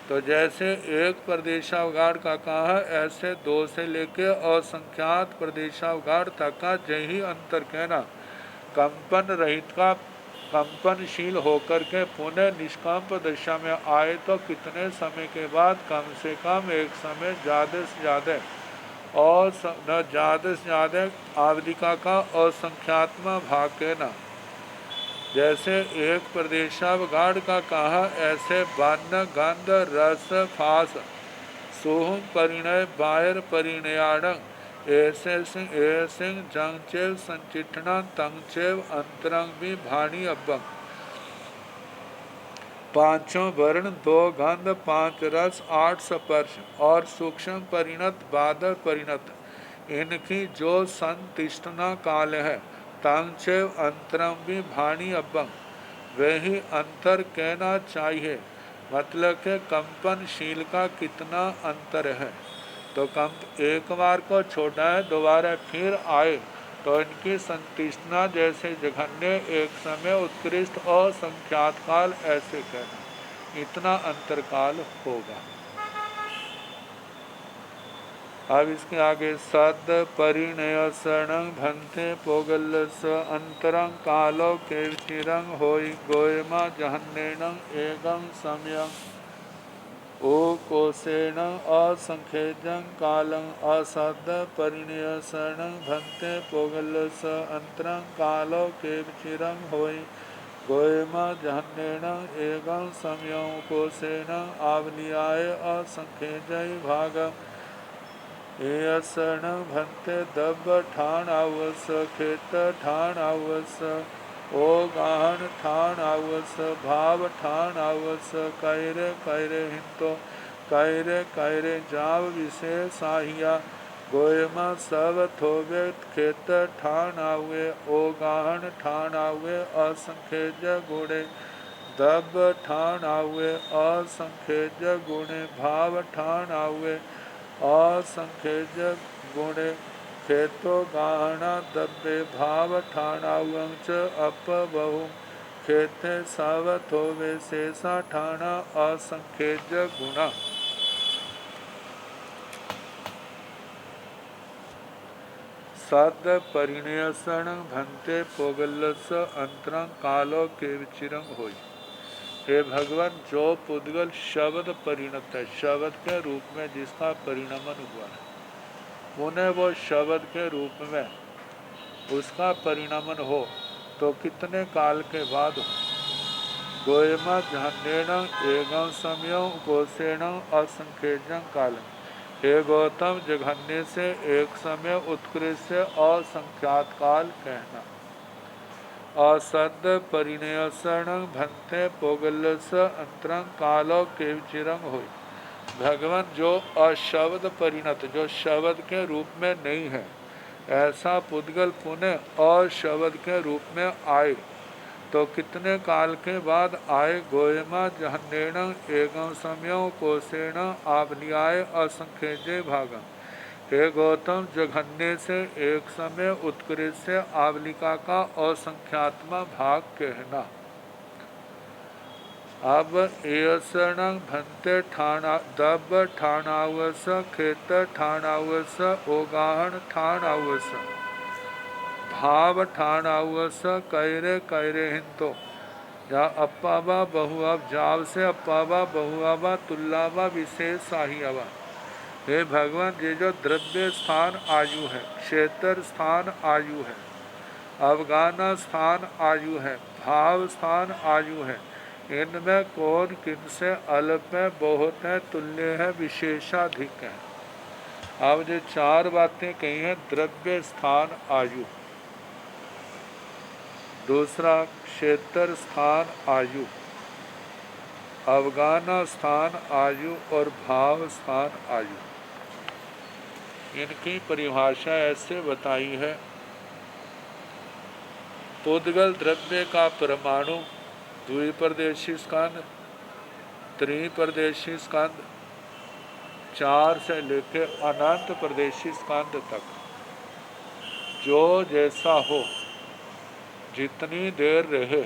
तो जैसे एक प्रदेशावगाढ़ का कहा, ऐसे 2 से लेके असंख्यात प्रदेशावगाढ़ तक का यही अंतर कहना। कंपन रहित का कंपनशील होकर के पुनः निष्कंप दशा में आए तो कितने समय के बाद, कम से कम एक समय, ज़्यादा से ज़्यादा और ज़्यादा से ज़्यादा आवलिका का असंख्यात्मा भाग कहना। जैसे एक प्रदेशावगाढ़ का कहा, ऐसे वर्ण गंध रस फास सोहम परिणय बायर परिणयाणं ऐसे सिंह जंगचेव संचिठना तंगचेव अंतरंग भी भाणी अब्बंग। 5 वर्ण, 2 गंध, 5 रस, 8 स्पर्श और सूक्ष्म परिणत बादल परिणत, इनकी जो संतिष्ठना काल है, तंगचेव अंतरंग भी भाणी अब्बंग, वही अंतर कहना चाहिए। मतलब के कंपनशील का कितना अंतर है। तो कंप एक बार को छोटा है, दोबारा फिर आए तो इनकी संतृष्णा जैसे जघन्य एक समय उत्कृष्ट और संख्यात काल, ऐसे कहना, इतना अंतरकाल होगा। अब इसके आगे सद परिणय शरण भंते पोगल्स अंतरंग कालो के चिरंग होई। गोयमा जहन्नेन एगम सम्यं ओ कोशेण असंख्यजं कालं असद परिणय शरण भंते पोगल्स अंतरंग कालो के चिरंग होई। गोयमा जहन्नेन एगम सम्यं कोशेण आवलियाय असंख्यजय भागम। शरण भंते दब ठाण आवस खेत ठाण आवस ओ गाहन ठाण आवस भाव ठाण आवस कैरे कैरे हिंतो कैरे कैरे जाव विशेष साहिया। गोयमा सब थोवे खेत ठाण आवे ओ गाहन ठाण आवे असंख्य गुणे। दब ठाण आवे असंख्य गुणे भाव ठाण आवे असंख्य गुणे। खेतो गाहना दब्बे भाव ठाणावं च अपबहु खेते सावत होवे शेषा ठाणा असंख्य गुणा। सद परिणयसण भंते पोगल्लस अंतरंग कालो के विचिरंग होई। हे भगवान, जो पुद्गल शब्द परिणत है, शब्द के रूप में जिसका परिणमन हुआ है, उन्हें वो शब्द के रूप में उसका परिणमन हो तो कितने काल के बाद हो। गोयमा जहन्नेन एगम समयो कोशेण असंख्यजं कालम। हे गौतम, जघन्य से एक समय उत्कृष्ट से असंख्यात काल कहना। असद परिणयसरण भंते पोगलस अंतरंग कालो के चिरंग हो। भगवान जो अशब्द परिणत, जो शब्द के रूप में नहीं है, ऐसा पुद्गल पुनः अशब्द के रूप में आए तो कितने काल के बाद आए। गोयमा जहन्नेण एगम समयो कोसेण आवलियाय असंख्य भागम। हे गौतम, जघन्य से एक समय उत्कृष्ट से आवलिका का असंख्यात्मा भाग कहना। अब एसण भंते ठाणा दब ठाणावस खेत ठाणावस ओगाहन ठाणावस भाव ठाणावस कैरे कैरे हिंतो। या अप्पावा बहुअब जाव से अप्पावा बहुआवा तुल्लावा विशेष साहियावा। हे भगवान, ये जो द्रव्य स्थान आयु है, क्षेत्र स्थान आयु है, अवगाना स्थान आयु है, भाव स्थान आयु है, इनमें कौन किनसे अल्प है, बहुत है, तुल्य है, विशेषाधिक है। अब जो चार बातें कही हैं, द्रव्य स्थान आयु, दूसरा क्षेत्र स्थान आयु, अवगाना स्थान आयु और भाव स्थान आयु। इनकी परिभाषा ऐसे बताई है। पुद्गल द्रव्य का परमाणु द्विप्रदेशी स्कंद, त्रिप्रदेशी स्कंद, 4 से लेकर अनंत प्रदेशी स्कंद तक जो जैसा हो, जितनी देर रहे,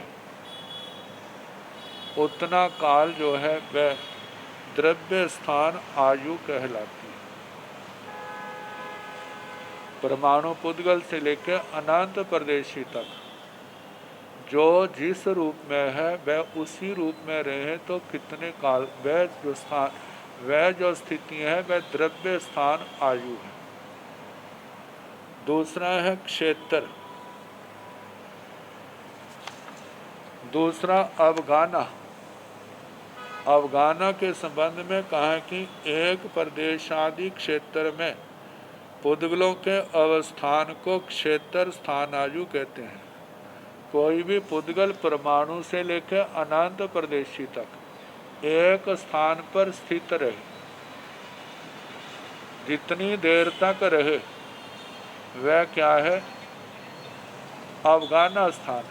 उतना काल जो है वह द्रव्य स्थान आयु कहलाती है। परमाणु पुद्गल से लेकर अनंत प्रदेशी तक जो जिस रूप में है वह उसी रूप में रहे तो कितने काल, वह जो स्थान, वह जो स्थिति है वह द्रव्य स्थान आयु है। दूसरा है क्षेत्र, दूसरा अवगाना। अवगाना के संबंध में कहा कि एक प्रदेशादि क्षेत्र में पुद्गलों के अवस्थान को क्षेत्र स्थान आयु कहते हैं। कोई भी पुद्गल परमाणु से लेकर अनंत प्रदेशी तक एक स्थान पर स्थित रहे, जितनी देर तक रहे वह क्या है, अवगाना स्थान।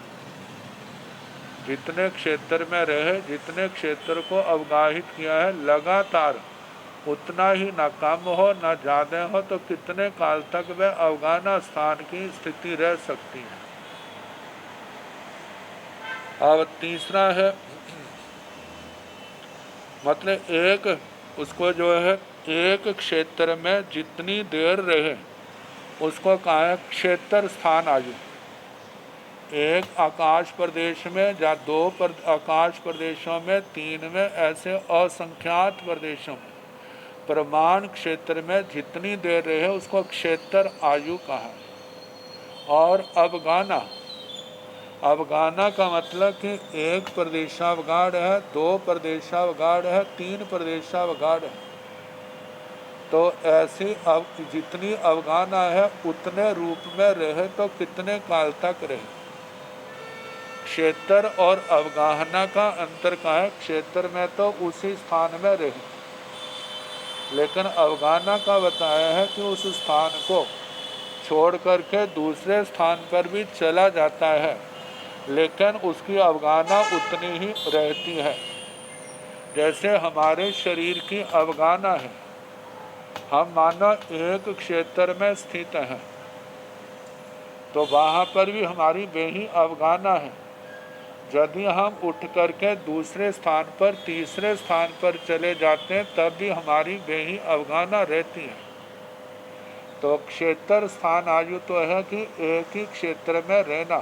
जितने क्षेत्र में रहे, जितने क्षेत्र को अवगाहित किया है, लगातार उतना ही न कम हो न ज़्यादा हो तो कितने काल तक वह अवगाना स्थान की स्थिति रह सकती है। अब तीसरा है, मतलब एक उसको जो है एक क्षेत्र में जितनी देर रहे उसको कहा है क्षेत्र स्थान आयु। एक आकाश प्रदेश में या दो आकाश प्रदेशों में, 3 में, ऐसे असंख्यात प्रदेशों में प्रमाण क्षेत्र में जितनी देर रहे उसको क्षेत्र आयु कहा है। और अवगाना, अवगाना का मतलब कि एक प्रदेशावगाढ़ है, 2 प्रदेशावगाढ़ है, 3 प्रदेशावगाढ़ है। तो ऐसी जितनी अवगाना है उतने रूप में रहे तो कितने काल तक रहे। क्षेत्र और अवगाहना का अंतर का है, क्षेत्र में तो उसी स्थान में रहे, लेकिन अवगाना का बताया है कि उस स्थान को छोड़ करके दूसरे स्थान पर भी चला जाता है, लेकिन उसकी अवगाना उतनी ही रहती है। जैसे हमारे शरीर की अवगाना है, हम मानो एक क्षेत्र में स्थित हैं तो वहाँ पर भी हमारी बेही अवगाना है। यदि हम उठ करके दूसरे स्थान पर, तीसरे स्थान पर चले जाते हैं तब भी हमारी बेही अवगाना रहती है। तो क्षेत्र स्थान आयु तो है कि एक ही क्षेत्र में रहना,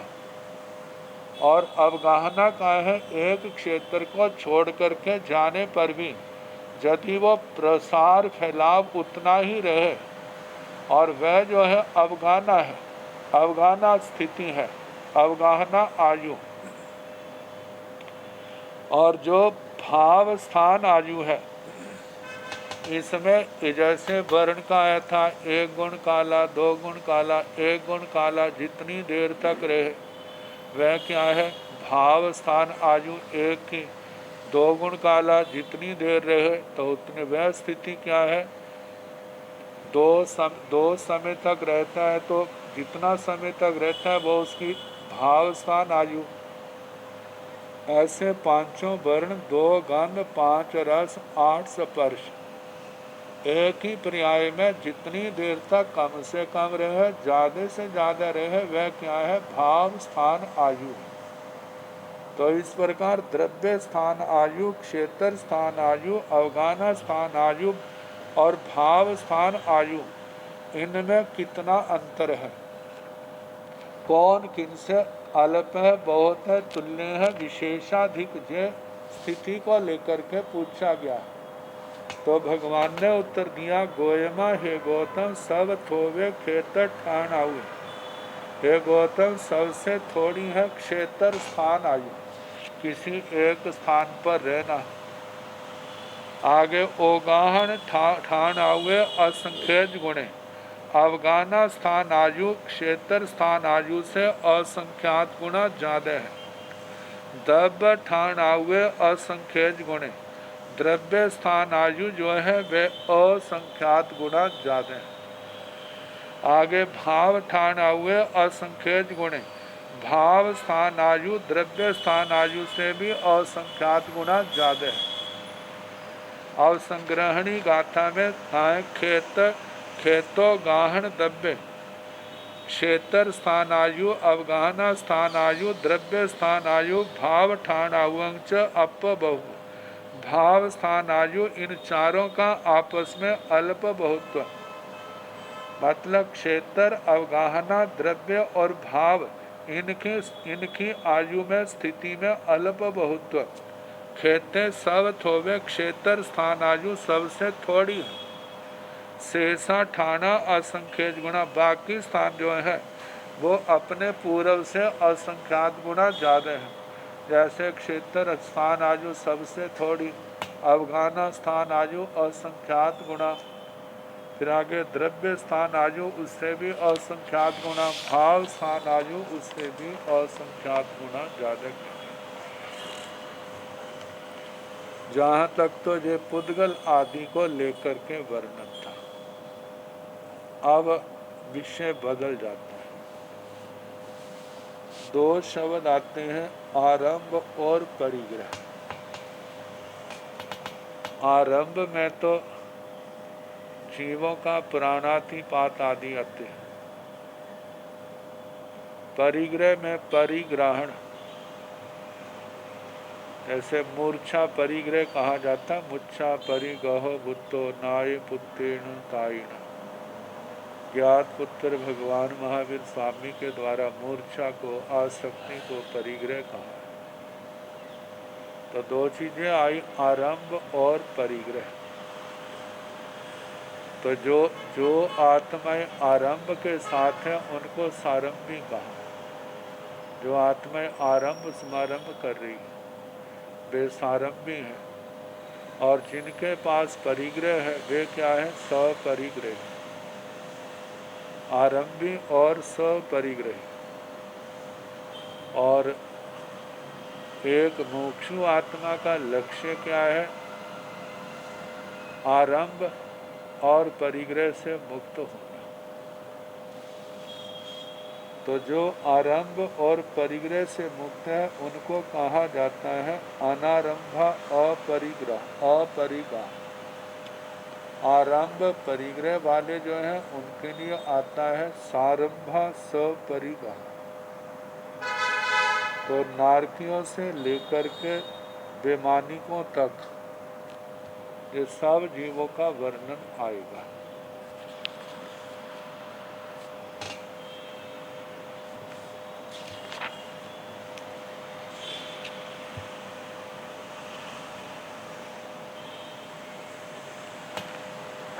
और अवगाहना का है एक क्षेत्र को छोड़ करके जाने पर भी यदि वो प्रसार फैलाव उतना ही रहे, और वह जो है अवगाना है, अवगाना स्थिति है, अवगाहना आयु। और जो भाव स्थान आयु है, इसमें जैसे वर्ण का आया था 1 गुण काला, 2 गुण काला, 1 गुण काला, जितनी देर तक रहे वह क्या है? भाव स्थान आयु एक ही। 2 गुण काला जितनी देर रहे तो उतनी वह स्थिति क्या है? दो समय तक रहता है तो जितना समय तक रहता है वो उसकी भाव स्थान आयु। ऐसे 5 वर्ण, 2 गंध, 5 रस, 8 स्पर्श, एक ही पर्याय में जितनी देर तक कम से कम रहे, ज्यादा से ज्यादा रहे, वह क्या है? भाव स्थान आयु। तो इस प्रकार द्रव्य स्थान आयु, क्षेत्र स्थान आयु, अवगाना स्थान आयु और भाव स्थान आयु, इनमें कितना अंतर है? कौन किनसे अल्प है, बहुत है, तुल्य है, विशेषाधिक, जे स्थिति को लेकर के पूछा गया। तो भगवान ने उत्तर दिया, गोयमा हे गौतम सब थोवे खेतर ठान आयु। हे गौतम सबसे थोड़ी है क्षेत्र स्थान आयु, किसी एक स्थान पर रहना। आगे ओगाहन ठान आवे असंख्यज गुणे, अवगाना स्थान आयु क्षेत्र स्थान आयु से असंख्यात गुना ज्यादा है। दब ठान आवे असंख्यज गुणे, द्रव्य स्थान आयु जो है वे असंख्यात गुना ज्यादा है। आगे भाव ठान आवे असंख्यज गुणे, भाव स्थान आयु द्रव्य स्थान आयु से भी असंख्यात गुना ज्यादा है। और संग्रहणी गाथा में खेतो गाहन दब्बे, क्षेत्र स्थान आयु, अवगाहना स्थान आयु, द्रव्य स्थान आयु, भाव ठान आयुंच अप बहु, भाव स्थान आयु, इन चारों का आपस में अल्प बहुत्व। मतलब क्षेत्र, अवगाहना, द्रव्य और भाव, इनकी आयु में स्थिति में अल्प बहुत्व। खेते सब थोवे, क्षेत्र स्थान आयु सबसे थोड़ी है। शेषा ठाना असंख्यज गुना, बाकी स्थान जो है वो अपने पूर्व से असंख्यात गुना ज्यादा है। जैसे क्षेत्र स्थान आयु सबसे थोड़ी, अवगाना स्थान आयु असंख्यात गुना, फिर आगे द्रव्य स्थान आयु उससे भी असंख्यात गुना, भाव स्थान आयु उससे भी असंख्यात गुना ज्यादा। जहाँ तक तो ये पुद्गल आदि को लेकर के वर्णन था। अब विषय बदल जाता है। 2 शब्द आते हैं, आरंभ और परिग्रह। आरंभ में तो जीवों का प्राणातिपात आदि आते हैं। परिग्रह में परिग्रहण, ऐसे मूर्छा परिग्रह कहा जाता, मुच्छा परिगह बुद्धो नाय पुत्रेण तायिण। ज्ञात पुत्र भगवान महावीर स्वामी के द्वारा मूर्छा को, आसक्ति को परिग्रह कहा। तो 2 चीजें आई, आरंभ और परिग्रह। तो जो आत्माएं आरंभ के साथ है उनको सारंभी कहा। जो आत्माएं आरंभ समारंभ कर रही है वे सारंभी हैं। और जिनके पास परिग्रह है वे क्या है? सपरिग्रह। आरंभी और सपरिग्रह। और एक मुमुक्षु आत्मा का लक्ष्य क्या है? आरंभ और परिग्रह से मुक्त होना। तो जो आरंभ और परिग्रह से मुक्त है उनको कहा जाता है अनारंभा अपरिग्रह। आरंभ परिग्रह वाले जो हैं उनके लिए आता है सारंभा सपरिग्रह। तो नारकियों से लेकर के बेमानिकों तक ये सब जीवों का वर्णन आएगा।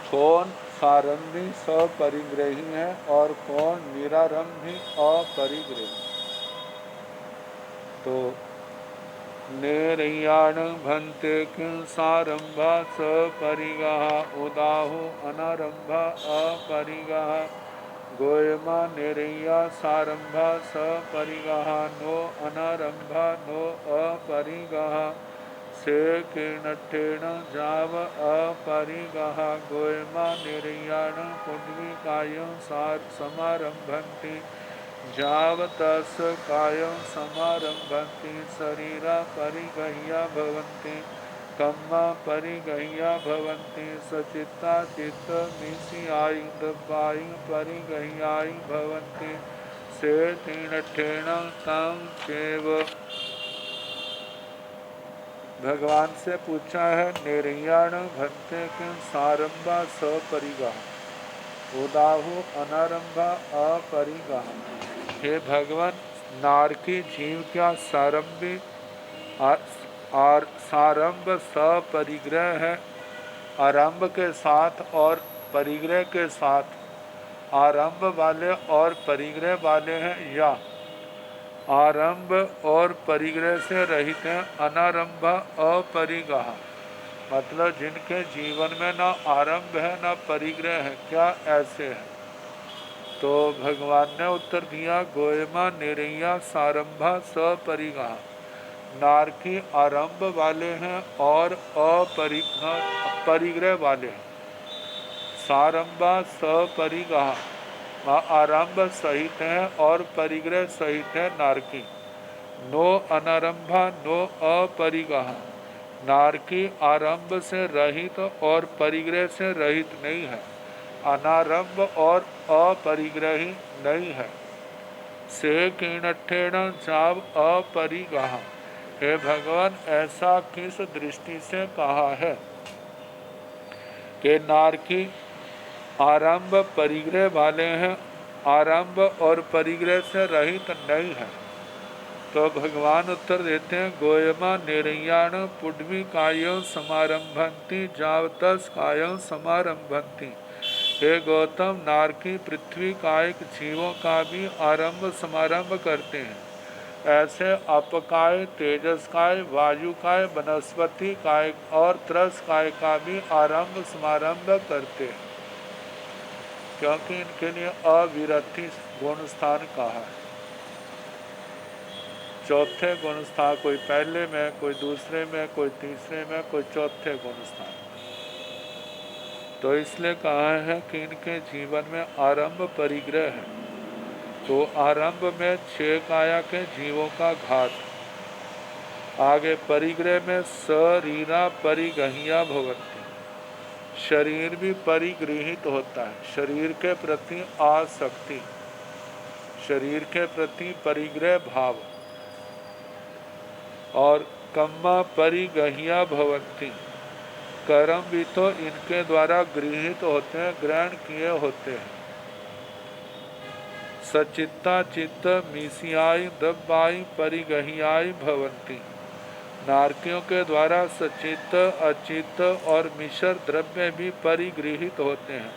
कौन सारंभी सपरिग्रही है और कौन निरारंभी अपरिग्रही? तो नेरयाण भंते किं सारंभा सपरिगः उदाहु अनारंभा अपरिगः गोयमा निरैया सारंभा सपरिगहा नो अनारंभा नो अपरिगहा से किरणठेण जाव अपरिगहा गोयमा निरैयाण पुण्डविकायं समारंभन्ति जावतस कायं समारंभन्ति शरीरा परिगह्या भवन्ति कम्मा परिगह्या भवन्ति सचित्ता चित्त मिसियायि दब्बायि परिगह्यायि भवन्ति से तीनठेण तं चैव। भगवान से पूछा है निरयाण भंते किं सारंभा सपरिगः उदाहु अनारंभा अपरिगः। हे भगवान, नारकी जीव क्या सारंभी और सारंभ सपरिग्रह है, आरंभ के साथ और परिग्रह के साथ, आरंभ वाले और परिग्रह वाले हैं या आरंभ और परिग्रह से रहित हैं। अनारंभ अपरिगह मतलब जिनके जीवन में न आरंभ है न परिग्रह है, क्या ऐसे है? तो भगवान ने उत्तर दिया गोयमा निरैया सारंभा सपरिगह, नारकी आरंभ वाले हैं और परिग्रह वाले हैं। सारंभा सपरिगह आरंभ सहित है और परिग्रह सहित है नारकी। नो अनारंभा नो अपरिगह, नारकी आरंभ से रहित और परिग्रह से रहित नहीं है, अनारंभ और अपरिग्रही नहीं है। से किणठेण जाव अपरिगह, हे भगवान, ऐसा किस दृष्टि से कहा है कि नारकी आरंभ परिग्रह वाले हैं, आरंभ और परिग्रह से रहित नहीं है? तो भगवान उत्तर देते हैं गोयमा निरयाण पुड्वी कायं समारंभन्ति जावतस कायं समारंभन्ति। हे गौतम, नारकी पृथ्वी कायिक जीवों का भी आरंभ समारंभ करते हैं, ऐसे अपकाय, तेजस काय, वायु काय, वनस्पति काय और त्रस काय का भी आरंभ समारंभ करते हैं, क्योंकि इनके लिए अविरति गुण स्थान कहा है। चौथे गुण स्थान, कोई पहले में, कोई दूसरे में, कोई तीसरे में, कोई चौथे गुण स्थान। तो इसलिए कहा है कि इनके जीवन में आरंभ परिग्रह है। तो आरंभ में 6 काया के जीवों का घात, आगे परिग्रह में शरीरा परिगह्या भवन्ति, शरीर भी परिगृहित होता है, शरीर के प्रति आसक्ति, शरीर के प्रति परिग्रह भाव, और कम्मा परिगह्या भवन्ति, कर्म भी तो इनके द्वारा गृहित होते हैं, ग्रहण किए होते हैं। सचित्ता चित्त मिसियाई दब्बाई परिगह्याई भवन्ति, नारकियों के द्वारा सचित्त अचित्त और मिश्र द्रव्य भी परिगृहित होते हैं।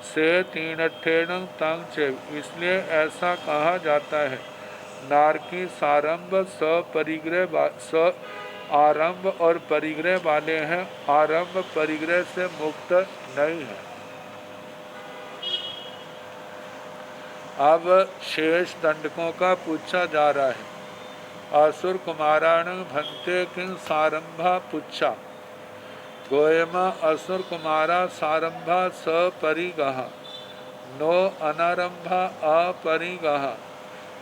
से तीनठेण तंग चैव, इसलिए ऐसा कहा जाता है नारकी सारंभ सपरिग्रह आरंभ और परिग्रह वाले हैं, आरंभ परिग्रह से मुक्त नहीं है। अब शेष दंडकों का पूछा जा रहा है। असुर कुमाराण भंते किं सारंभा पुच्छा, गोयमा असुर कुमारा सारंभा सपरिगह नो अनारंभा अपरिगह।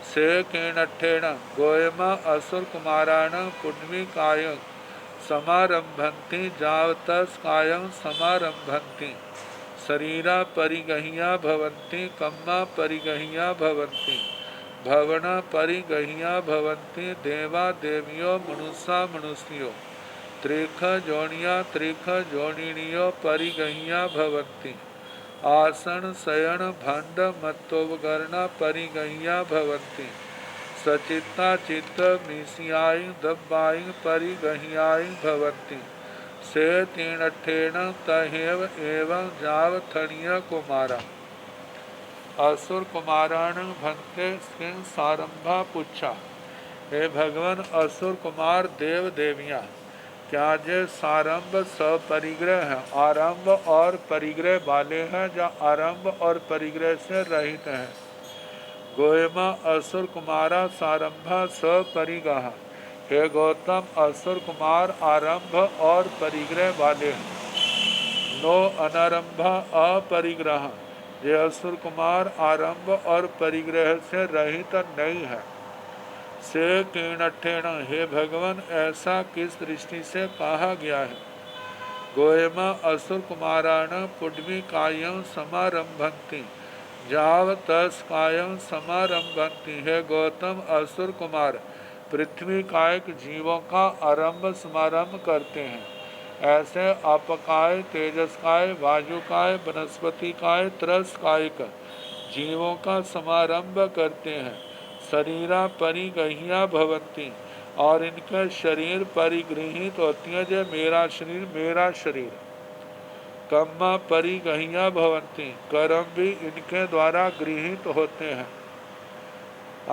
से किणठेण गोयमा असुर कुमाराण पुण्वी कायं समारंभन्ति जावतस कायं समारंभन्ति शरीरा परिगह्या भवन्ति कम्मा परिगह्या भवन्ति भवना परिगह्या भवन्ति देवा देवियो मनुष्या मनुष्यो त्रिख जोनिया त्रिख जोनिनियो परिगह्या भवन्ति आसन शयन भंड मत्तोपकरण परिगह्या भवन्ति सचित्ता चित्त मिसियाई दब्बाई परिगह्याई भवन्ति। से तीनठेण तहेव एवं जावथणीय कुमारा। असुर कुमाराण भंते किं सारंभा पुच्छा, हे भगवान, असुर कुमार देव देवियाँ क्या जे सारंभ सपरिग्रह है, आरंभ और परिग्रह वाले हैं, या आरंभ और परिग्रह से रहित हैं। गोयमा असुर कुमारा सारंभा सपरिग्रह, हे गौतम असुर कुमार आरंभ और परिग्रह वाले हैं। नो अनारंभा अपरिग्रह, ये असुर कुमार आरंभ और परिग्रह से रहित नहीं है। से कीणठेण, हे भगवान ऐसा किस दृष्टि से कहा गया है। गोयमा असुर कुमाराण पुड्मी कायं समारंभंती, जाव तस कायं समारंभंती, हे गौतम असुर कुमार पृथ्वी कायक जीवों का आरंभ समारंभ करते हैं। ऐसे अपकाय, तेजसकाय, वायुकाय, वनस्पति काय, त्रस कायक जीवों का समारंभ करते हैं। शरीरा परिगह्या भवंती, और इनके शरीर परिगृहित होती है, जो मेरा शरीर मेरा शरीर। कर्मा परिगह्या भवंती, कर्म भी इनके द्वारा गृहित होते हैं।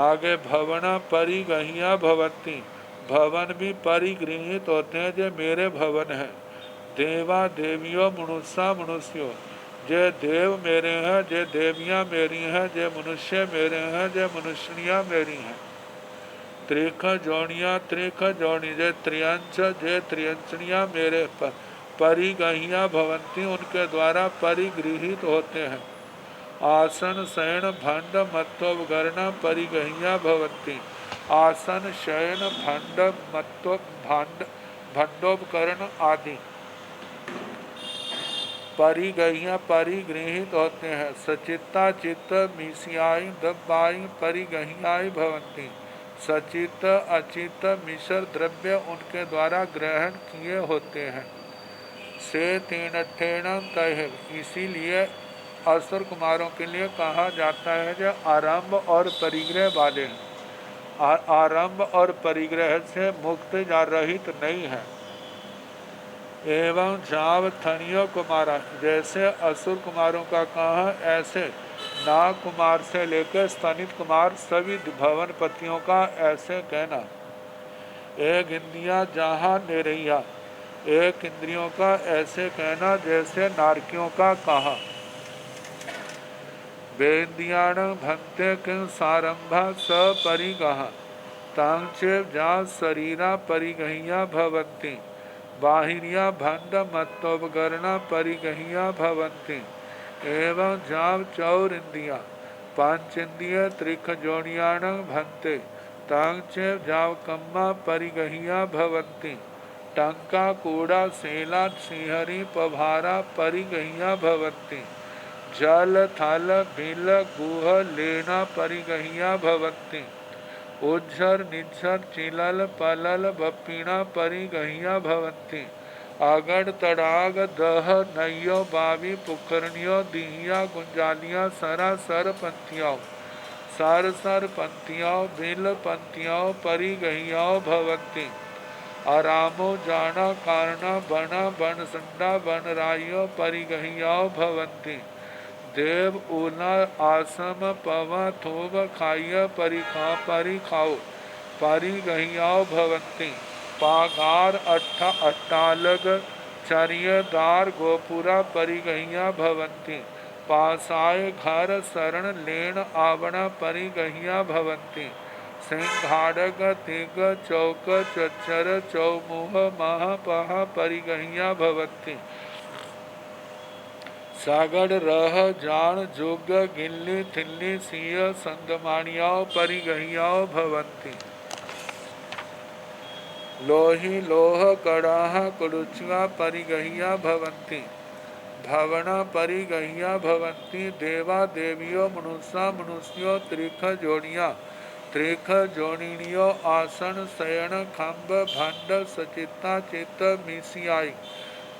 आगे भवना परिगह्या भवंती, भवन भी परिगृहित होते हैं, जो मेरे भवन हैं। देवा देवियों मनुष्या मनुष्यों, जे देव मेरे हैं, जे देवियाँ मेरी हैं, जे मनुष्य मेरे हैं, जे मनुष्यनियाँ मेरी हैं। त्रिख जोड़ियाँ त्रिख जोड़ी, जे त्रियंश, जे त्रियंशनियाँ मेरे परिगह्या भवंती, उनके द्वारा परिगृहित होते हैं। आसन शयन भंड मत्वगर्ण परिगह्या भवंती, आसन शयन भंड मत्व भंडोपकरण आदि परिगह्या परिगृहित होते हैं। सचित्ता चित्त मिशियाई दब्बाई परिगह्याई भवंती, सचित्त अचित्त मिश्र द्रव्य उनके द्वारा ग्रहण किए होते हैं। से तीनठेण तय, इसीलिए असुर कुमारों के लिए कहा जाता है जो आरंभ और परिग्रह वाले हैं। आरंभ और परिग्रह से मुक्त या रहित नहीं है। एवं जाव थनियो कुमारा, जैसे असुर कुमारों का कहा, ऐसे नाग कुमार से लेकर स्तनित कुमार सभी भवन पतियों का ऐसे कहना। एक इंद्रिया जहाँ निरैया, एक इंद्रियों का ऐसे कहना जैसे नारकियों का कहा। वेद्याण भक्ते किं सारंभा सपरिगह, तांचे जा शरीरा परिगह्या भवंती, बाहिरिया भंड मत्वगर्ण परिगह्या भवंती। एवं जाव चौर इंद्रिया पांचेन्द्रिय त्रिख जोड़ियाण भंते, तांचे जाव कम्मा परिगह्या भवंती, टंका कूड़ा सेला सिंहरी पभारा परिगह्या भवंती। जल थल बिल गुह लेना परिगह्या भवंती, उज्जर निज्जर चिलल पलल बपीणा परिगह्या भवंती। आगड़ तड़ाग दह नैयो बावी पुकरनियो दिहिया गुंजालियाँ सरा सर पंथियाओ, सर सर पंथियाओ बिल पंथियाओ परिगह्याओ भवंती। आरामो जाना कारणा बना बन संडा बन रायो परिगह्याओ भवंती। देव ऊना आसम पवा थोब खाय परिखाओ परिगह्याओ भवंती। पागार अट्टालग चरियदार गोपुरा परिगह्या भवंती। पासाय घर शरण लेन आवण परिगह्या भवंती। सिंहाड़ग तिग चौक चच्चर चौमुह मह पह परिगह्या भवंती। सागड़ रह जान जोग गिल्ली थिल्ली सिय संगमाणियाओ परिगह्याओ भवंती। लोही लोह कड़ाह कुड़ुचिया परिगह्या भवंती, भवना परिगह्या भवंती। देवा देवियों मनुष्या मनुष्यों त्रिख जोड़ियाँ त्रिख जोड़ियों आसन शयन खम्ब भंड सचित्ता चित्त मिसियाई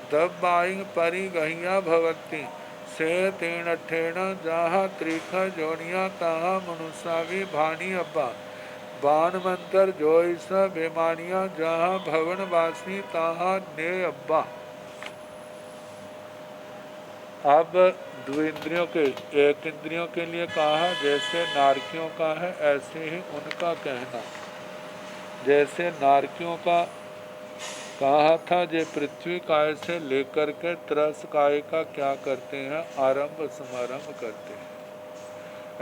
दब्बाई परिगह्या भवंती। से तीनठेण जहाँ त्रिख जोड़ियाँ तहाँ मनुष्यावी भानी अब्बा, बान मंत्र जोइस बेमानियाँ जहाँ भवनवासी तहाँ ने अब्बा। अब द्विंद्रियों के एक इंद्रियों के लिए कहा, जैसे नारकियों का है ऐसे ही उनका कहना। जैसे नारकियों का कहा था जे पृथ्वी काय से लेकर के त्रस काय का क्या करते हैं, आरंभ समारंभ करते हैं।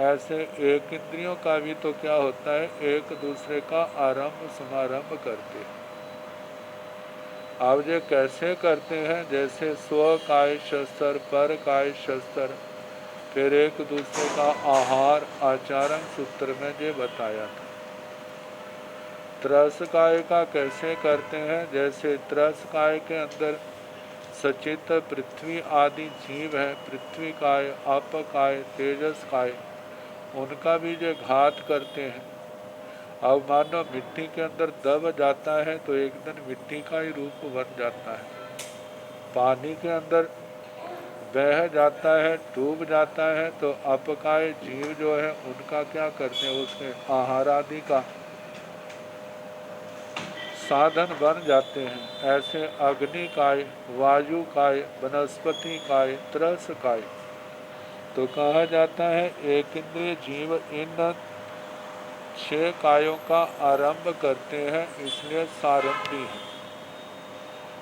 ऐसे एक इंद्रियों का भी तो क्या होता है, एक दूसरे का आरंभ समारंभ करते हैं। अब ये कैसे करते हैं, जैसे स्व काय शस्त्र, पर काय शस्त्र, फिर एक दूसरे का आहार आचरण सूत्र में ये बताया था। त्रस काय का कैसे करते हैं, जैसे त्रस काय के अंदर सचित पृथ्वी आदि जीव है, पृथ्वी काय, आप काय, तेजस काय, उनका भी जो घात करते हैं। अब मानो मिट्टी के अंदर दब जाता है तो एक दिन मिट्टी का ही रूप बन जाता है। पानी के अंदर बह जाता है, डूब जाता है, तो अपकाय जीव जो है उनका क्या करते हैं, उसके आहार आदि का साधन बन जाते हैं। ऐसे अग्नि काय, वायु काय, वनस्पति काय, त्रस काय। तो कहा जाता है एक इंद्रिय जीव इन 6 कायों का आरंभ करते हैं, इसलिए सारंगी है।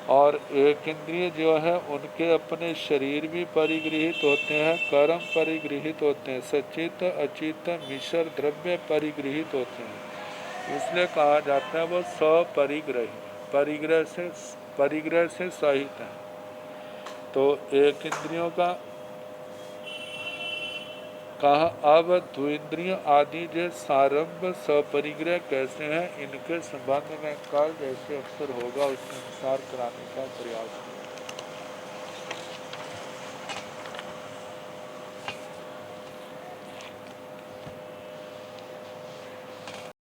और एक इंद्रिय जो है उनके अपने शरीर भी परिगृहित होते हैं, कर्म परिगृहित होते हैं, सचित अचित मिश्र द्रव्य परिगृहित होते हैं, इसलिए कहा जाता है वो सपरिग्रही, परिग्रह से सहित है। तो एक इंद्रियों का कहा। अब द्विंद्रिय आदि जो सारंभ सपरिग्रह कैसे हैं, इनके संबंध में कल जैसे अवसर होगा उसके अनुसार कराने का प्रयास करें।